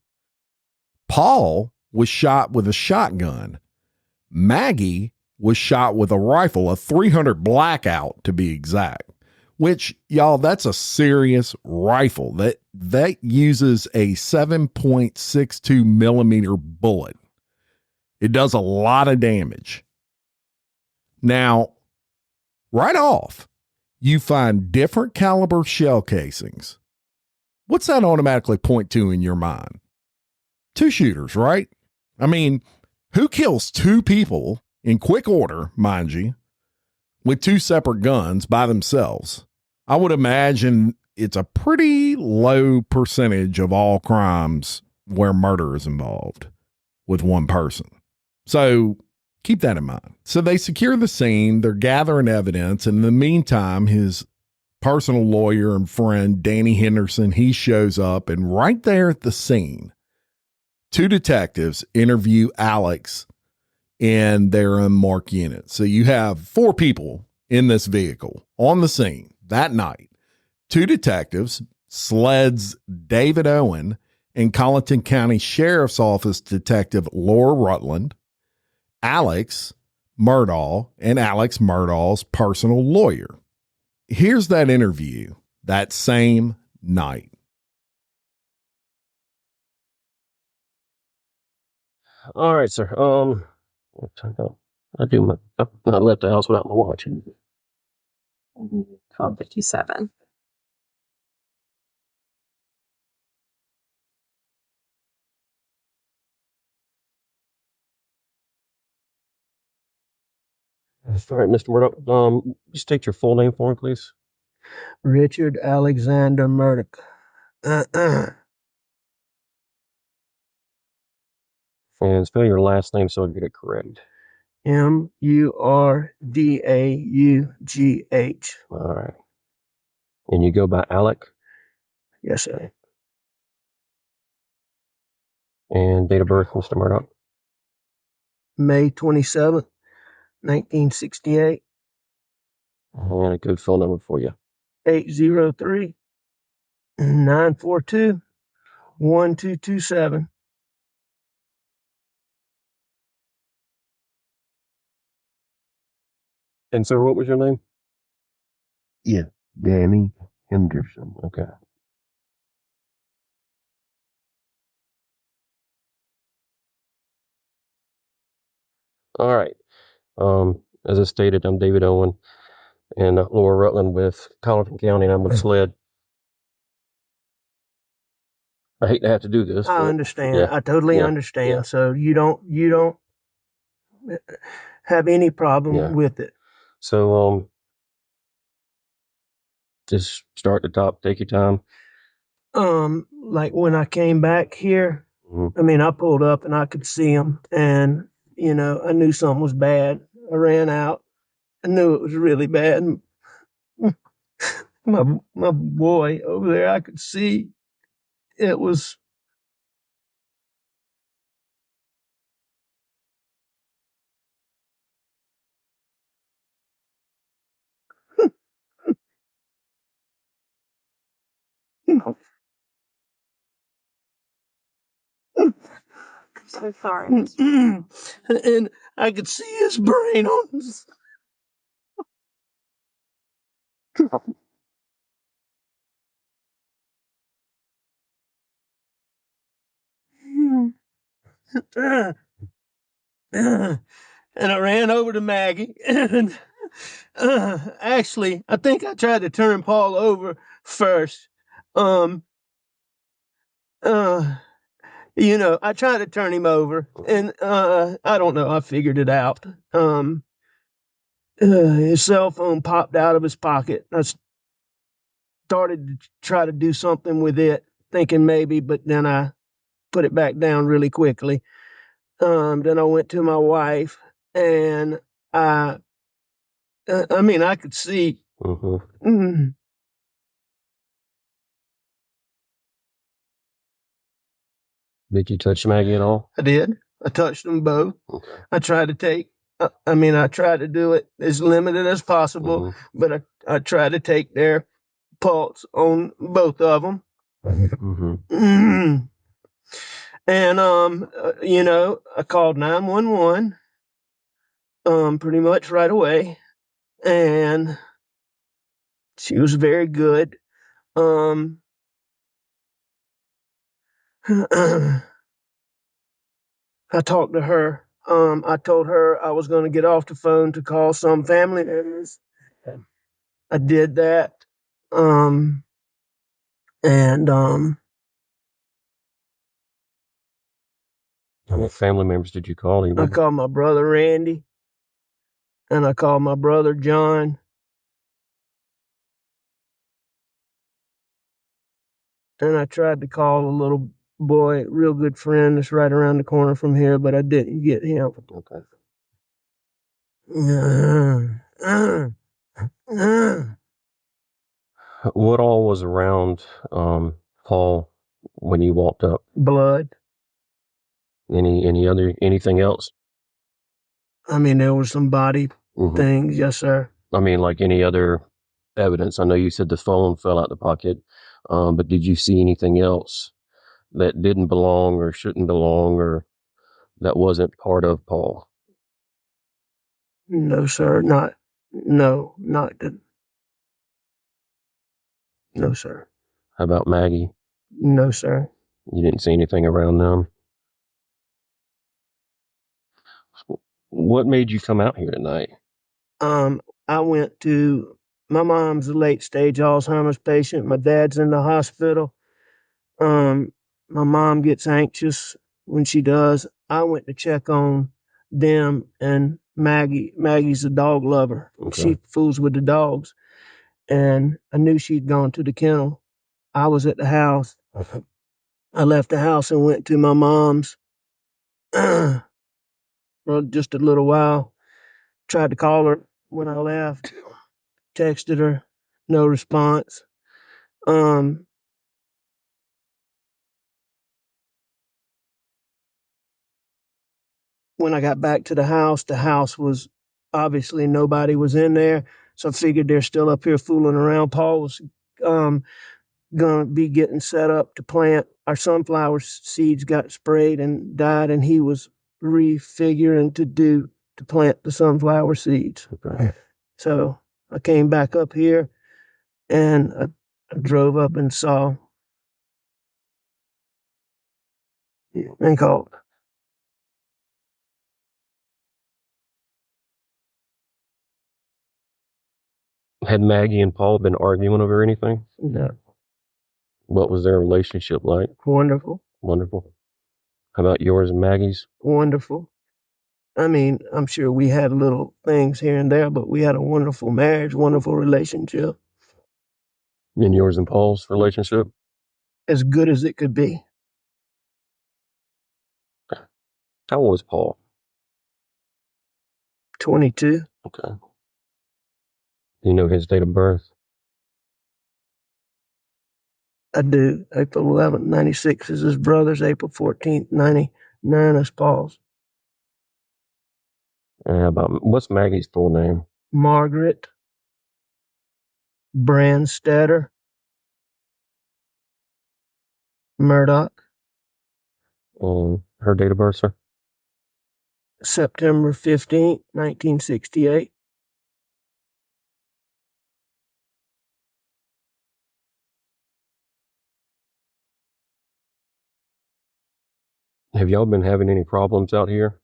Paul was shot with a shotgun. Maggie was shot with a rifle, a .300 Blackout to be exact, which, y'all, that's a serious rifle. That uses a 7.62 millimeter bullet. It does a lot of damage. Now, right off, you find different caliber shell casings. What's that automatically point to in your mind? Two shooters, right? I mean, who kills two people in quick order, mind you, with two separate guns by themselves? I would imagine it's a pretty low percentage of all crimes where murder is involved with one person. So keep that in mind. So they secure the scene. They're gathering evidence. In the meantime, his personal lawyer and friend, Danny Henderson, he shows up, and right there at the scene, two detectives interview Alex in their unmarked unit. So you have four people in this vehicle on the scene that night. Two detectives, Sled's David Owen and Colleton County Sheriff's Office Detective Laura Rutland, Alex Murdaugh, and Alex Murdaugh's personal lawyer. Here's that interview that same night. All right, sir. I left the house without my watch. 12:57. All right, Mr. Murdaugh. Just state your full name for me, please. Richard Alexander Murdaugh. And spell your last name so I get it correct. Murdaugh. All right. And you go by Alec? Yes, sir. And date of birth, Mr. Murdaugh? May 27th, 1968. And a good phone number for you. 803-942-1227. And sir, what was your name? Yeah, Danny Henderson. Okay. All right. As I stated, I'm David Owen and Laura Rutland with Colleton County, and I'm with SLED. I hate to have to do this. I understand. Yeah. I totally understand. Yeah. So you don't have any problem with it. So just start at the top, take your time. Like when I came back here, I mean, I pulled up and I could see him, and I knew something was bad. I ran out. I knew it was really bad. my boy over there, I could see it was. So sorry. And I could see his brain on his. And I ran over to Maggie. And actually, I think I tried to turn Paul over first. I tried to turn him over, and I don't know. I figured it out. His cell phone popped out of his pocket. I started to try to do something with it, thinking maybe, but then I put it back down really quickly. Then I went to my wife, and I could see. Mm, Did you touch Maggie at all? I did. I touched them both. Okay. I tried to take. I tried to do it as limited as possible, but I tried to take their pulse on both of them. And I called 911 pretty much right away, and she was very good. I talked to her. I told her I was going to get off the phone to call some family members. I did that. And What family members did you call? I called my brother Randy, and I called my brother John, and I tried to call a little boy, real good friend that's right around the corner from here, but I didn't get him. Okay. What all was around Paul when you walked up? Blood. Anything else? I mean, there was some body things, yes, sir. I mean, like any other evidence. I know you said the phone fell out the pocket, but did you see anything else that didn't belong or shouldn't belong or that wasn't part of Paul? No, sir. Not the. No, sir. How about Maggie? No, sir. You didn't see anything around them? What made you come out here tonight? I went to. My mom's a late stage Alzheimer's patient. My dad's in the hospital. My mom gets anxious when she does. I went to check on them and Maggie. Maggie's a dog lover. Okay. She fools with the dogs. And I knew she'd gone to the kennel. I was at the house. I left the house and went to my mom's for just a little while. Tried to call her when I left. Texted her. No response. When I got back to the house was obviously nobody was in there. So I figured they're still up here fooling around. Paul was gonna be getting set up to plant. Our sunflower seeds got sprayed and died, and he was refiguring to plant the sunflower seeds. Okay. So I came back up here and I drove up and saw and called. Had Maggie and Paul been arguing over anything? No. What was their relationship like? Wonderful. Wonderful. How about yours and Maggie's? Wonderful. I mean, I'm sure we had little things here and there, but we had a wonderful marriage, wonderful relationship. And yours and Paul's relationship? As good as it could be. How old was Paul? 22. Okay. Do you know his date of birth? I do. April 11th, 96 is his brother's. April 14th, 99 is Paul's. About what's Maggie's full name? Margaret Brandstetter Murdaugh. Her date of birth, sir? September 15th, 1968. Have y'all been having any problems out here?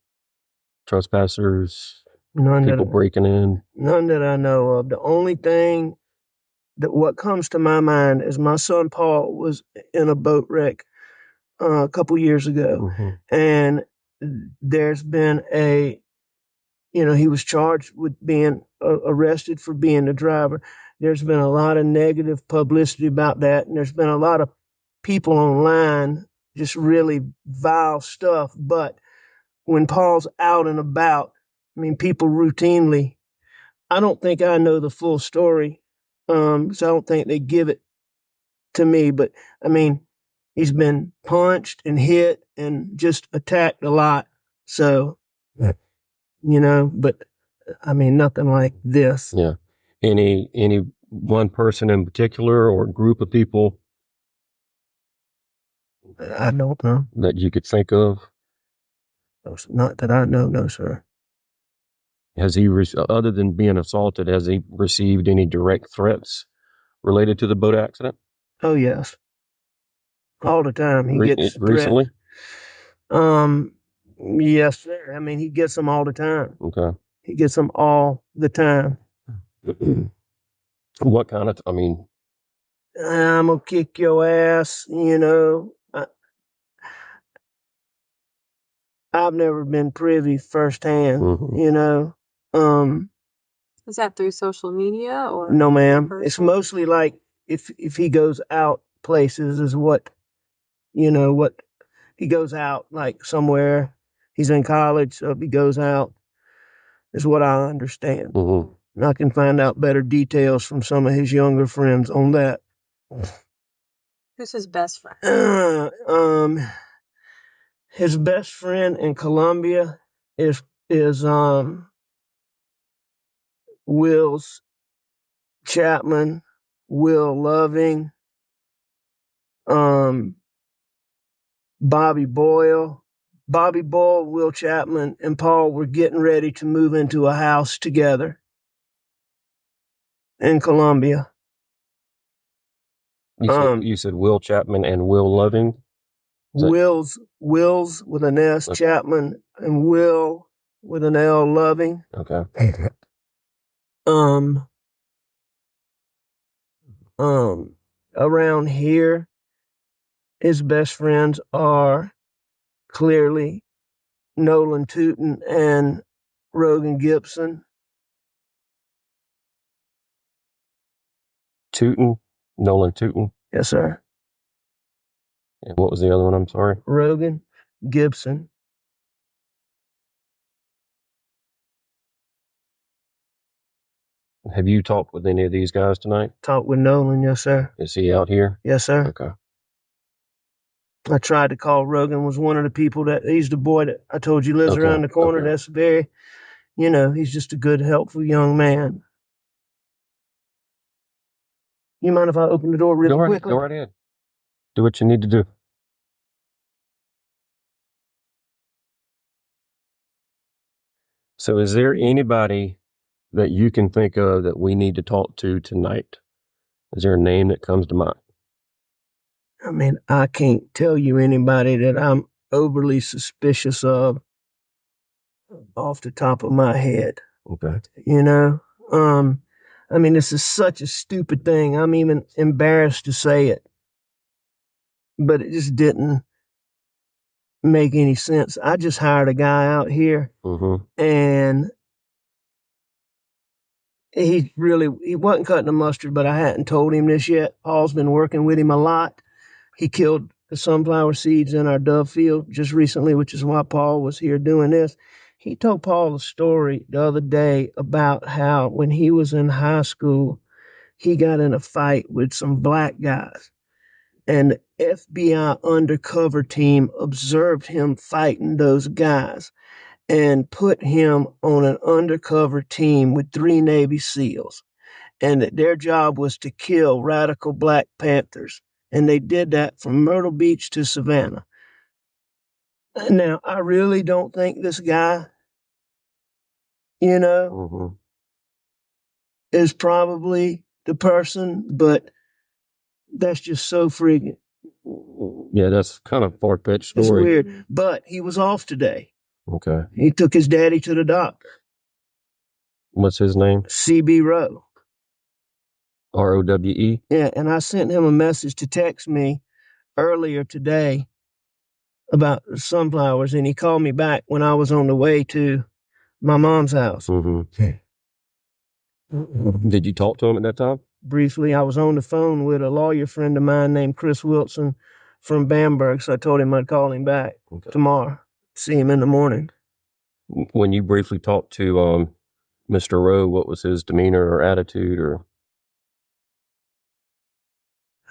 Trespassers, people breaking in? None that I know of. The only thing what comes to my mind is my son Paul was in a boat wreck a couple years ago, and there's been he was charged with being arrested for being the driver. There's been a lot of negative publicity about that, and there's been a lot of people online just really vile stuff. But when Paul's out and about, I mean, people routinely, I don't think I know the full story, so I don't think they give it to me. But, I mean, he's been punched and hit and just attacked a lot. So, but, I mean, nothing like this. Yeah. Any one person in particular or group of people? I don't know. That you could think of? Not that I know, no, sir. Has he, other than being assaulted, has he received any direct threats related to the boat accident? Oh, yes. All the time. He gets recently? Yes, sir. I mean, he gets them all the time. Okay. He gets them all the time. What kind of, I'm gonna kick your ass, I've never been privy firsthand, Is that through social media or? No, ma'am. It's mostly like if he goes out places is what he goes out like somewhere. He's in college, so if he goes out is what I understand. And I can find out better details from some of his younger friends on that. Who's his best friend? His best friend in Colombia is Will's Chapman, Will Loving, Bobby Boyle. Bobby Boyle, Will Chapman, and Paul were getting ready to move into a house together in Colombia. You said Will Chapman and Will Loving? Will's with an S, okay. Chapman, and Will with an L, Loving. Okay. Around here, his best friends are clearly Nolan Tootin and Rogan Gibson. Nolan Tootin? Yes, sir. And what was the other one? I'm sorry. Rogan Gibson. Have you talked with any of these guys tonight? Talked with Nolan, yes, sir. Is he out here? Yes, sir. Okay. I tried to call Rogan, was one of the people he's the boy that I told you lives around the corner. Okay. That's very, he's just a good, helpful young man. You mind if I open the door really quickly? Go right ahead. Do what you need to do. So is there anybody that you can think of that we need to talk to tonight? Is there a name that comes to mind? I mean, I can't tell you anybody that I'm overly suspicious of off the top of my head. Okay. I mean, this is such a stupid thing. I'm even embarrassed to say it. But it just didn't make any sense. I just hired a guy out here, and he wasn't cutting the mustard, but I hadn't told him this yet. Paul's been working with him a lot. He killed the sunflower seeds in our dove field just recently, which is why Paul was here doing this. He told Paul a story the other day about how when he was in high school, he got in a fight with some black guys. And the FBI undercover team observed him fighting those guys and put him on an undercover team with 3 Navy SEALs. And that their job was to kill radical Black Panthers. And they did that from Myrtle Beach to Savannah. Now, I really don't think this guy, is probably the person, but that's just so freaking. Yeah, that's kind of far-fetched story. It's weird. But he was off today. Okay. He took his daddy to the doctor. What's his name? C.B. Rowe. Rowe? Yeah, and I sent him a message to text me earlier today about sunflowers, and he called me back when I was on the way to my mom's house. Mm-hmm. Did you talk to him at that time? Briefly, I was on the phone with a lawyer friend of mine named Chris Wilson from Bamberg, so I told him I'd call him back tomorrow, see him in the morning. When you briefly talked to Mr. Rowe, what was his demeanor or attitude? Or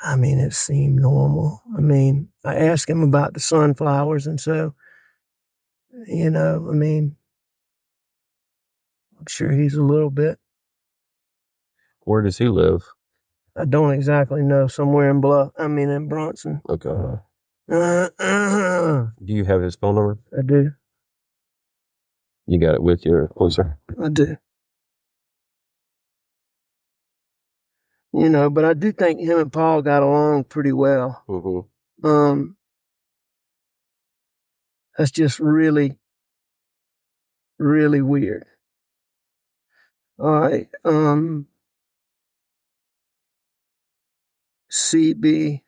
I mean, it seemed normal. I mean, I asked him about the sunflowers, and so, I'm sure he's a little bit. Where does he live? I don't exactly know. Somewhere in Bronson. Okay. Do you have his phone number? I do. You got it with you, closer? I do. But I do think him and Paul got along pretty well. Mm-hmm. That's just really, really weird. All right. CB.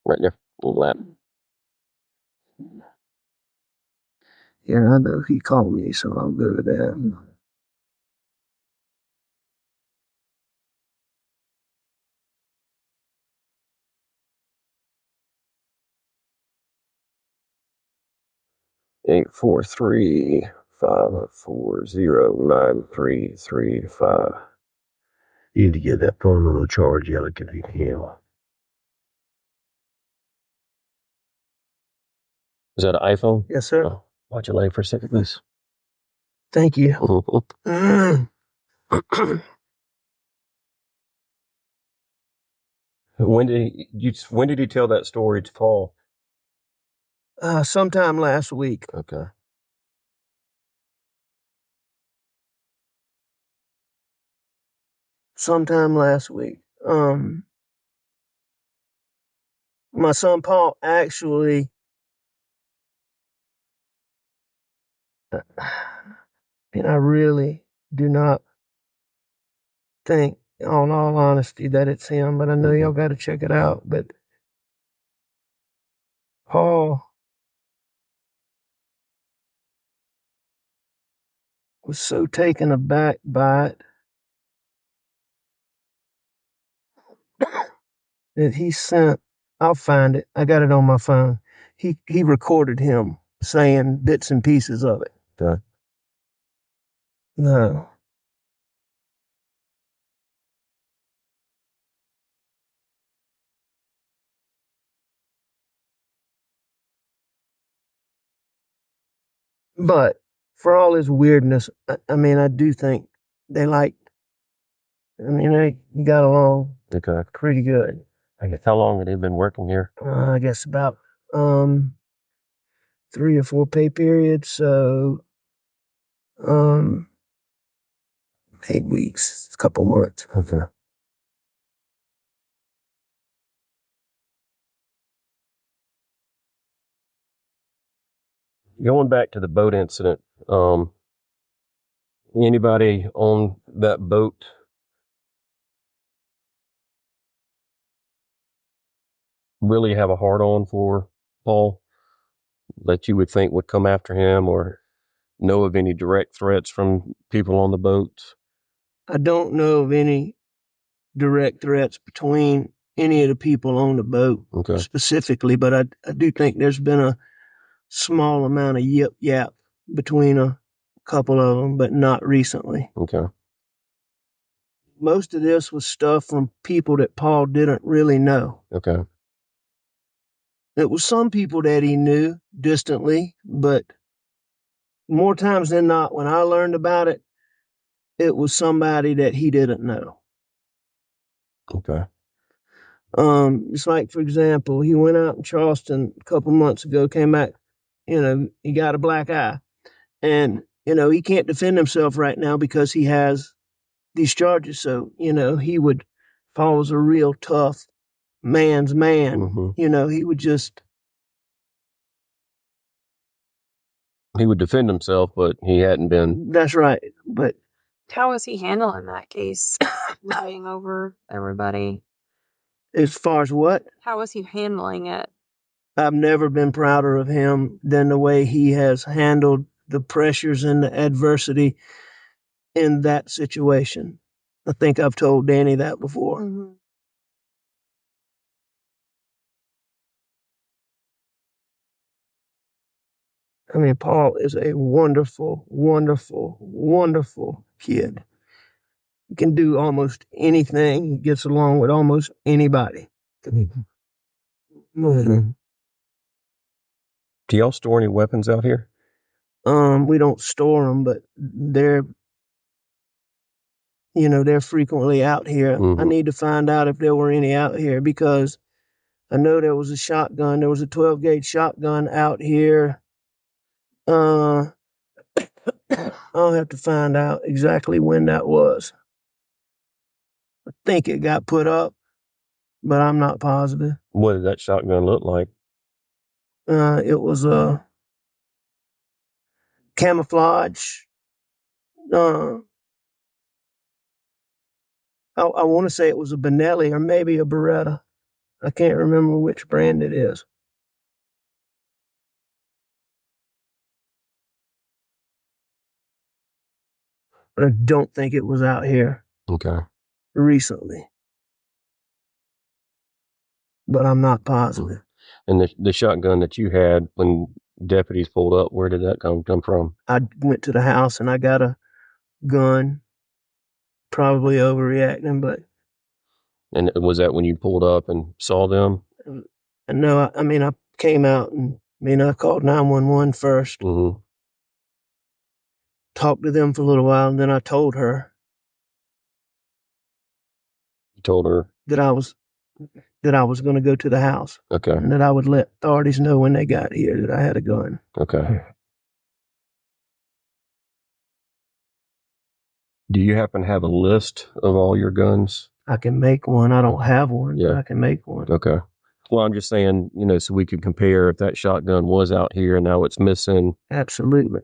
Right there. Lap. Yeah, I know he called me, so I'll go to that. Eight 843-540-9335. You need to get that phone on the charge, Alec, if you can. Is that an iPhone? Yes, sir. Oh, watch your leg for a second, please. Thank you. When did he tell that story to Paul? Sometime last week. Okay. Sometime last week. My son Paul actually. I really do not think, in all honesty, that it's him, but I know y'all got to check it out. But Paul was so taken aback by it that he sent. I'll find it. I got it on my phone. He recorded him saying bits and pieces of it. Okay. No. But for all his weirdness, I do think they they got along pretty good. I guess how long had he been working here? I guess about 3 or 4 pay periods, so 8 weeks, a couple months. Okay. Going back to the boat incident, anybody on that boat really have a hard-on for Paul that you would think would come after him, or know of any direct threats from people on the boat? I don't know of any direct threats between any of the people on the boat specifically, but I do think there's been a small amount of yip-yap between a couple of them, but not recently. Okay. most of this was stuff from people that Paul didn't really know. Okay. It was some people that he knew distantly, but more times than not, when I learned about it, it was somebody that he didn't know. Okay. It's like, for example, he went out in Charleston a couple months ago, came back, he got a black eye. And, he can't defend himself right now because he has these charges. So, he would, if I was a real tough man's man, Mm-hmm. He would just. He would defend himself, but he hadn't been. That's right. But how was he handling that case? Lying over everybody. As far as what? How was he handling it? I've never been prouder of him than the way he has handled the pressures and the adversity in that situation. I think I've told Danny that before. Mm-hmm. I mean, Paul is a wonderful, wonderful, wonderful kid. He can do almost anything. He gets along with almost anybody. Mm-hmm. Do y'all store any weapons out here? We don't store them, but they're frequently out here. Mm-hmm. I need to find out if there were any out here because I know there was a shotgun. There was a 12-gauge shotgun out here. I'll have to find out exactly when that was. I think it got put up, but I'm not positive. What did that shotgun look like? It was a camouflage. I want to say it was a Benelli or maybe a Beretta. I can't remember which brand it is. But I don't think it was out here. Okay. Recently. But I'm not positive. And the shotgun that you had when deputies pulled up, where did that come from? I went to the house and I got a gun. Probably overreacting, but. And was that when you pulled up and saw them? No, I came out and I called 911 first. Mm-hmm. Talked to them for a little while, and then I told her. You told her? That I was going to go to the house. Okay. And that I would let authorities know when they got here that I had a gun. Okay. Do you happen to have a list of all your guns? I can make one. I don't have one, but I can make one. Okay. Well, I'm just saying, so we could compare if that shotgun was out here and now it's missing. Absolutely.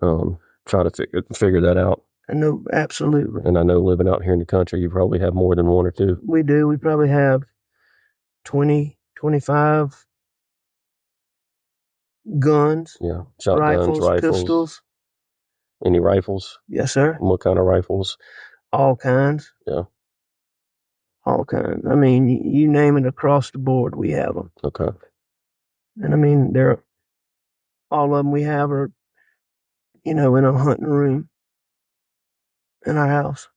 Try to figure that out. I know, absolutely. And I know living out here in the country, you probably have more than one or two. We do. We probably have 20, 25 guns. Yeah. Shotguns, rifles. Pistols. Any rifles? Yes, sir. What kind of rifles? All kinds. Yeah. All kinds. You name it across the board, we have them. Okay. And all of them we have are, in a hunting room in our house.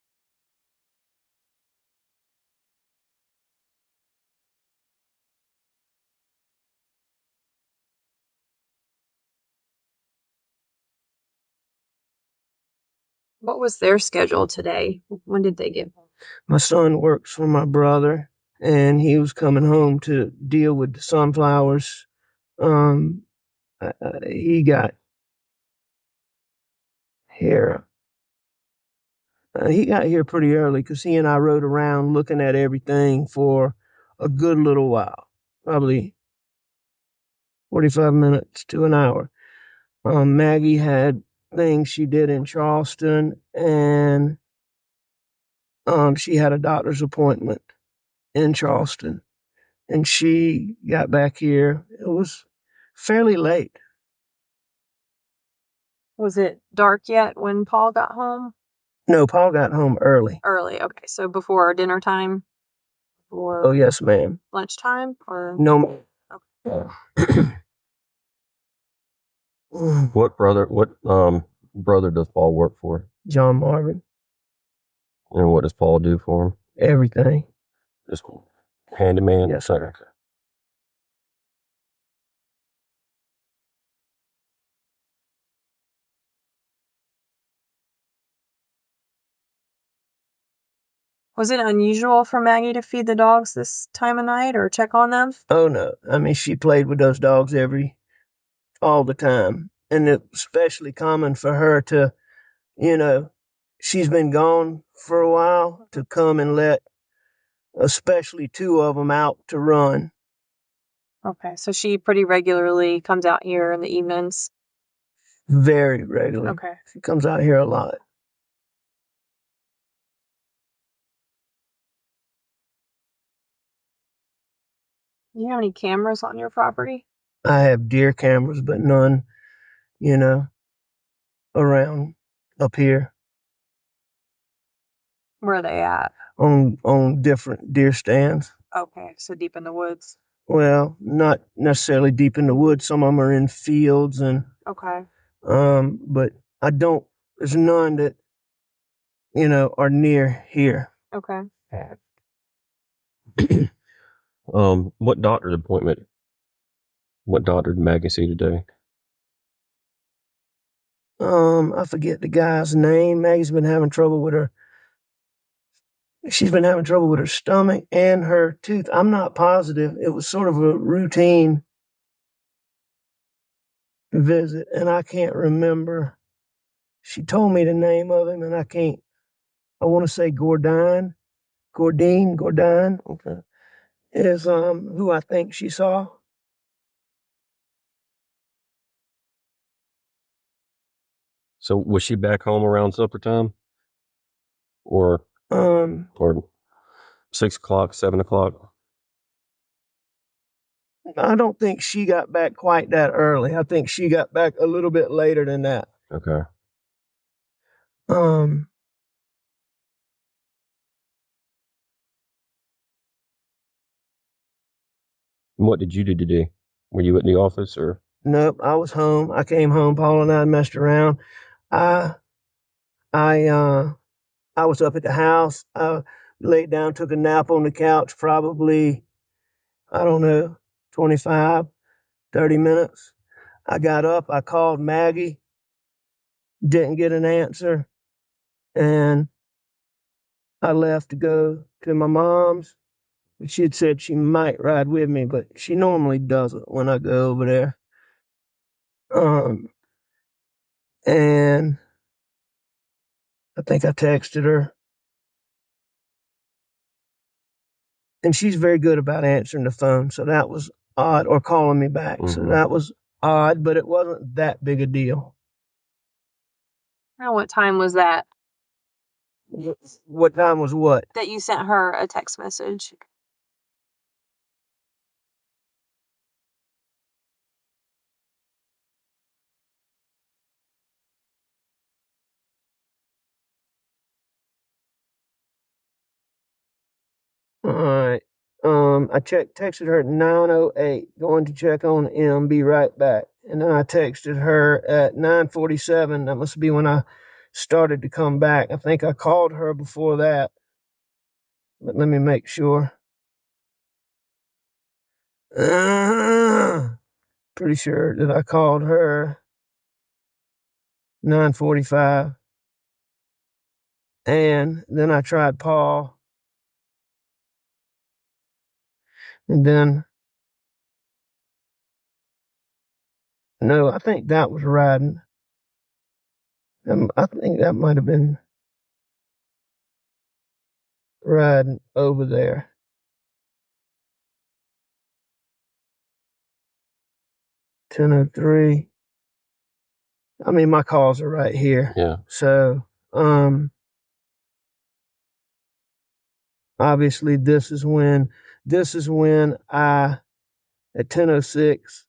What was their schedule today? When did they get home? My son works for my brother, and he was coming home to deal with the sunflowers. He got here. He got here pretty early because he and I rode around looking at everything for a good little while, probably 45 minutes to an hour. Maggie had things she did in Charleston, and she had a doctor's appointment in Charleston, and she got back here. It was fairly late. Was it dark yet when Paul got home? No, Paul got home early. Early, okay. So before dinner time? Or oh, yes, ma'am. Lunchtime? Or no? Okay. What brother does Paul work for? John Marvin. And what does Paul do for him? everything. Just handyman. Yes, sir. Was it unusual for Maggie to feed the dogs this time of night or check on them? Oh no. I mean, she played with those dogs all the time. And it's especially common for her to, you know, she's been gone for a while, to come and let especially two of them out to run. Okay, so she pretty regularly comes out here in the evenings. Very regularly. Okay. She comes out here a lot. Do you have any cameras on your property? I have deer cameras, but none, you know, around up here Where are they at? on different deer stands. Okay, so deep in the woods. Well, not necessarily deep in the woods. Some of them are in fields and Okay. but there's none that, you know, are near here. Okay. What doctor's appointment? What doctor did Maggie see today? I forget the guy's name. Maggie's been having trouble with her. She's been having trouble with her stomach and her tooth. I'm not positive. It was sort of a routine visit, and I can't remember. She told me the name of him, and I can't. I want to say Gordine. Okay, is who I think she saw. So was she back home around supper time? Or 6 o'clock, 7 o'clock? I don't think she got back quite that early. I think she got back a little bit later than that. Okay. Um, What did you do today? Were you at the office or? nope, I was home. I came home. Paul and I messed around. I I I was up at the house. I laid down, took a nap on the couch, probably, I don't know, 25, 30 minutes. I got up, I called Maggie, didn't get an answer, and I left to go to my mom's. She had said she might ride with me, but she normally doesn't when I go over there. And I think I texted her. And she's very good about answering the phone, so that was odd, or calling me back. So that was odd, but it wasn't that big a deal. Now, what time was that? What time was what? That you sent her a text message? All right. I texted her at 9:08, going to check on M, be right back. And then I texted her at 9:47. That must be when I started to come back. I think I called her before that. But let me make sure. Pretty sure that I called her 9:45. And then I tried Paul. And then, no, I think that was riding. I think that might have been riding over there. 10:03. I mean, my calls are right here. Yeah. So, obviously this is when I, at 10:06,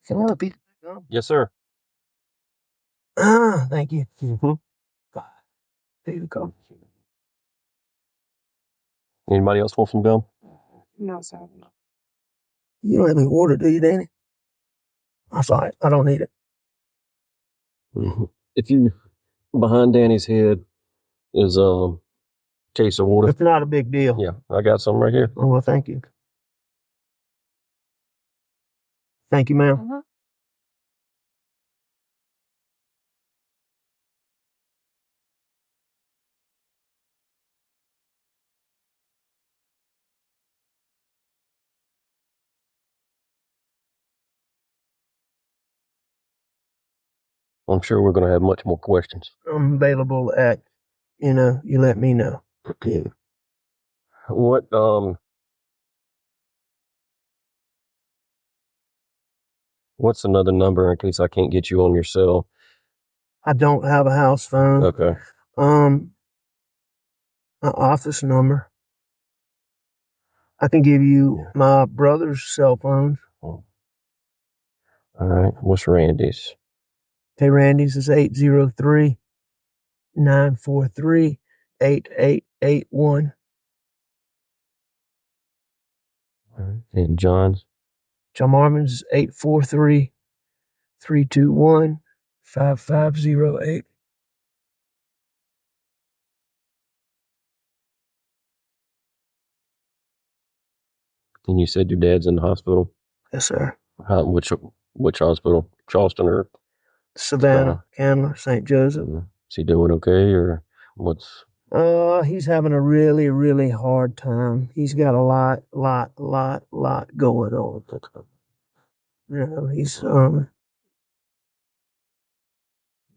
Can I have a piece of gum? Yes, sir. Thank you. Mm-hmm. There you go. Anybody else want some gum? No, sir. You don't have any water, do you, Danny? I'm sorry. I don't need it. Mm-hmm. If you behind Danny's head is case of water. It's not a big deal. Yeah, I got some right here. Oh, well, thank you. Thank you, ma'am. Mhm. I'm sure we're going to have much more questions. I'm available at, you let me know. Okay. What what's another number in case I can't get you on your cell? I don't have a house phone. Okay. An office number. I can give you my brother's cell phone. All right. What's Randy's? Okay, Randy's is 803-943-8881. All right. And John's? John Marvin's is 843-321-5508. And you said your dad's in the hospital? Yes, sir. Which hospital? Charleston or Savannah, Candler, St. Joseph. Is he doing okay, or what's? He's having a really, really hard time. He's got a lot going on.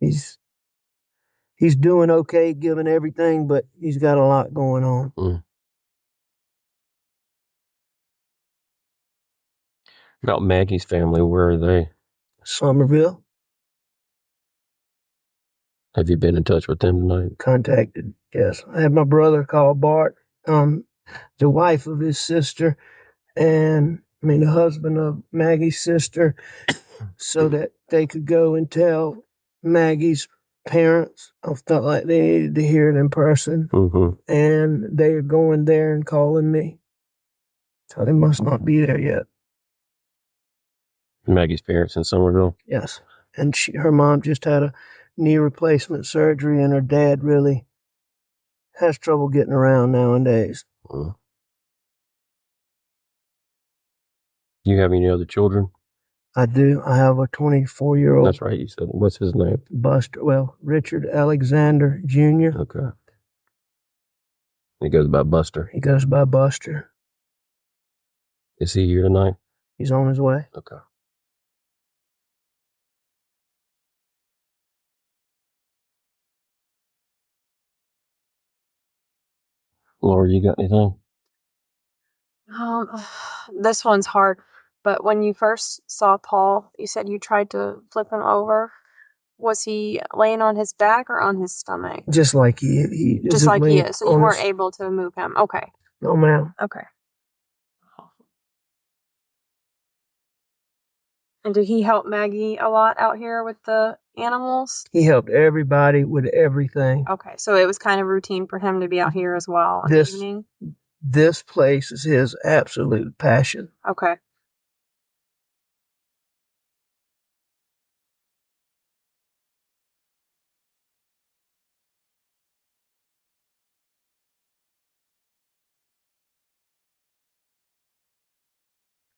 He's doing okay given everything, but he's got a lot going on. About Maggie's family, where are they? Somerville. Have you been in touch with them tonight? Contacted, yes. I had my brother call Bart, the wife of his sister, the husband of Maggie's sister, so that they could go and tell Maggie's parents. I felt like they needed to hear it in person. Mm-hmm. And they are going there and calling me. So they must not be there yet. Maggie's parents in Somerville? Yes. And her mom just had a knee replacement surgery, and her dad really has trouble getting around nowadays. Do you have any other children? I do. I have a 24-year-old. That's right, you said. What's his name? Richard Alexander Jr. Okay. He goes by Buster. He goes by Buster. Is he here tonight? He's on his way. Okay. Laura, you got anything? This one's hard, but when you first saw Paul, you said you tried to flip him over. Was he laying on his back or on his stomach? Just like he Just like he is. So you weren't able to move him. Okay. No, ma'am. Okay. And did he help Maggie a lot out here with the animals? He helped everybody with everything. Okay, so it was kind of routine for him to be out here as well in the evening? This place is his absolute passion. Okay.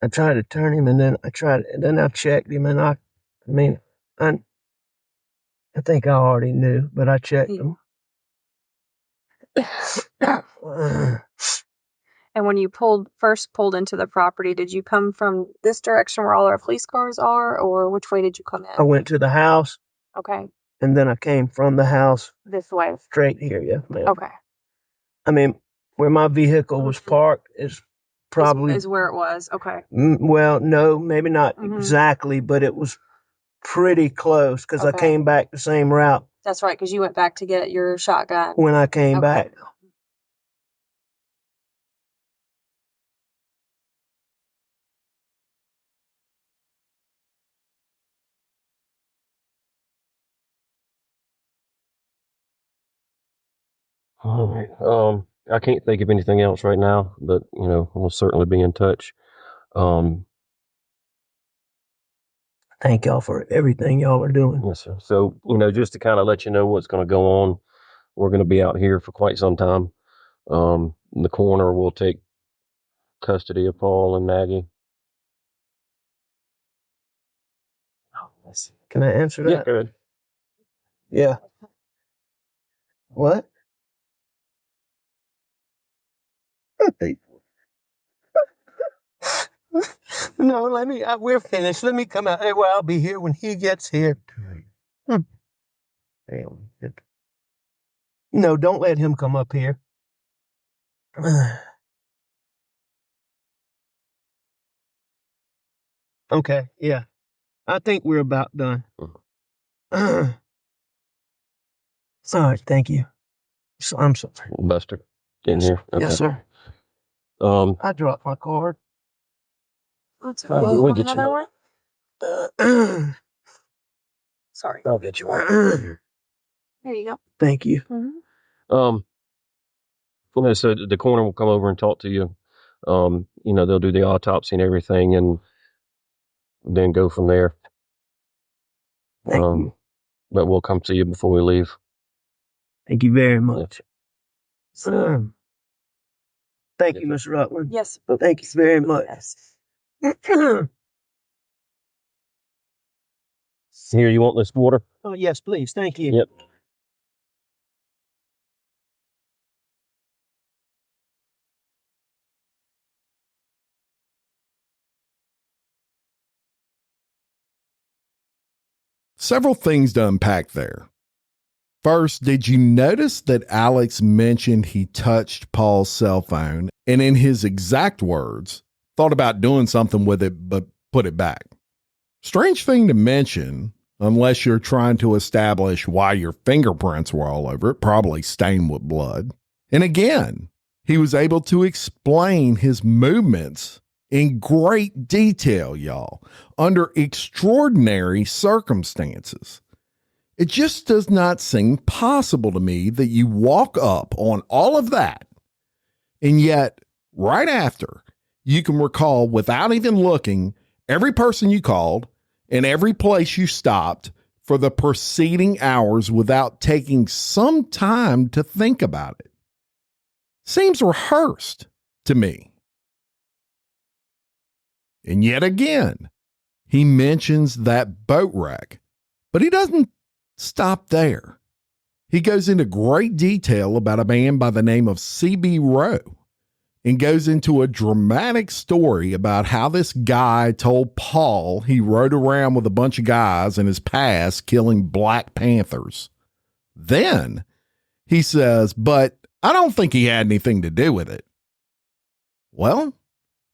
I tried to turn him, and then I checked him, and I think I already knew, but I checked him. And when you first pulled into the property, did you come from this direction where all our police cars are, or which way did you come in? I went to the house. Okay. And then I came from the house. This way. Straight here, yeah, ma'am. Okay. Where my vehicle was parked is probably... Is where it was, okay. Well, no, maybe not exactly, but it was pretty close, because I came back the same route. That's right, because you went back to get your shotgun. When I came back. All right. I can't think of anything else right now, but we'll certainly be in touch. Thank y'all for everything y'all are doing. Yes, sir. So, just to kind of let you know what's going to go on, we're going to be out here for quite some time. The coroner will take custody of Paul and Maggie. Can I answer that? Yeah, good. Yeah. What? No, we're finished. Let me come out. Well, I'll be here when he gets here. Damn. No, don't let him come up here. Okay, yeah. I think we're about done. Sorry, thank you. So, I'm sorry. Buster, get in here. Okay. Yes, sir. I dropped my card. We'll get Another you. one? Sorry. I'll get you one. There you go. Thank you. Mm-hmm. So the coroner will come over and talk to you. They'll do the autopsy and everything, and then go from there. Thank you. But we'll come see you before we leave. Thank you very much. Thank you, Mr. Rutland. Yes. Thank you very much. Here, you want this water? Oh, yes, please. Thank you. Yep. Several things to unpack there. First, did you notice that Alex mentioned he touched Paul's cell phone and in his exact words, thought about doing something with it, but put it back? Strange thing to mention, unless you're trying to establish why your fingerprints were all over it, probably stained with blood. And again, he was able to explain his movements in great detail, y'all, under extraordinary circumstances. It just does not seem possible to me that you walk up on all of that, and yet right after, you can recall without even looking every person you called and every place you stopped for the preceding hours without taking some time to think about it. Seems rehearsed to me. And yet again, he mentions that boat wreck, but he doesn't stop there. He goes into great detail about a man by the name of C.B. Rowe and goes into a dramatic story about how this guy told Paul he rode around with a bunch of guys in his past killing Black Panthers. Then he says, but I don't think he had anything to do with it. Well,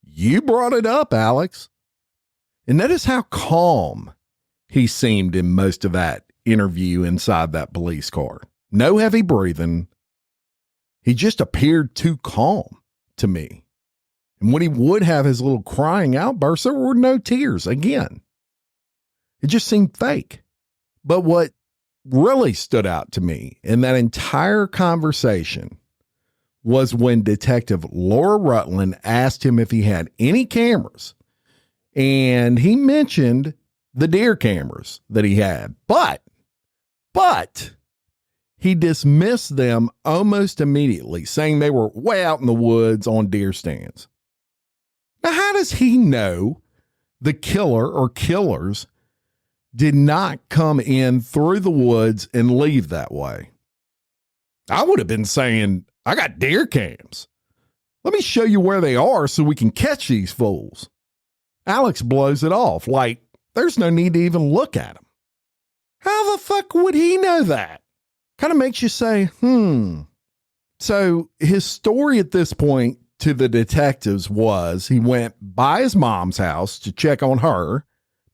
you brought it up, Alex. And notice how calm he seemed in most of that interview inside that police car. No heavy breathing. He just appeared too calm to me. And when he would have his little crying outbursts, there were no tears again. It just seemed fake. But what really stood out to me in that entire conversation was when Detective Laura Rutland asked him if he had any cameras. And he mentioned the deer cameras that he had. But he dismissed them almost immediately, saying they were way out in the woods on deer stands. Now, how does he know the killer or killers did not come in through the woods and leave that way? I would have been saying, I got deer cams. Let me show you where they are so we can catch these fools. Alex blows it off like there's no need to even look at them. How the fuck would he know that? Kind of makes you say, So his story at this point to the detectives was he went by his mom's house to check on her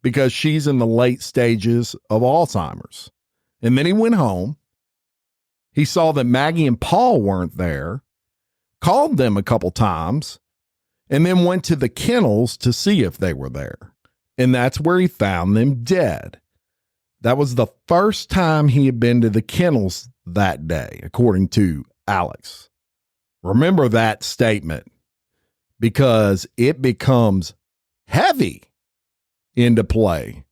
because she's in the late stages of Alzheimer's. And then he went home. He saw that Maggie and Paul weren't there, called them a couple times, and then went to the kennels to see if they were there. And that's where he found them dead. That was the first time he had been to the kennels that day, according to Alex. Remember that statement, because it becomes heavy into play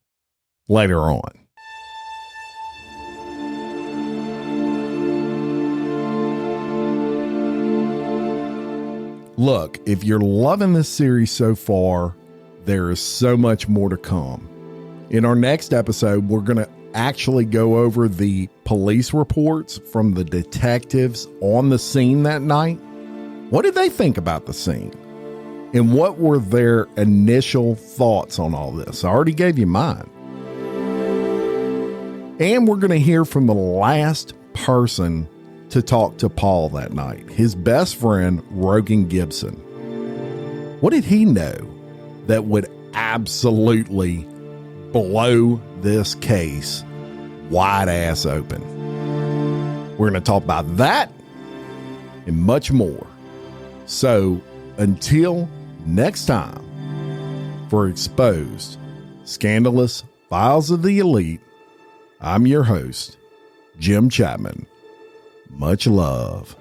later on. Look, if you're loving this series so far, there is so much more to come. In our next episode, we're going to actually go over the police reports from the detectives on the scene that night. What did they think about the scene? And what were their initial thoughts on all this? I already gave you mine. And we're going to hear from the last person to talk to Paul that night, his best friend, Rogan Gibson. What did he know that would absolutely blow this case wide ass open? We're going to talk about that and much more. So until next time, for Exposed, Scandalous Files of the Elite, I'm your host, Jim Chapman. Much love.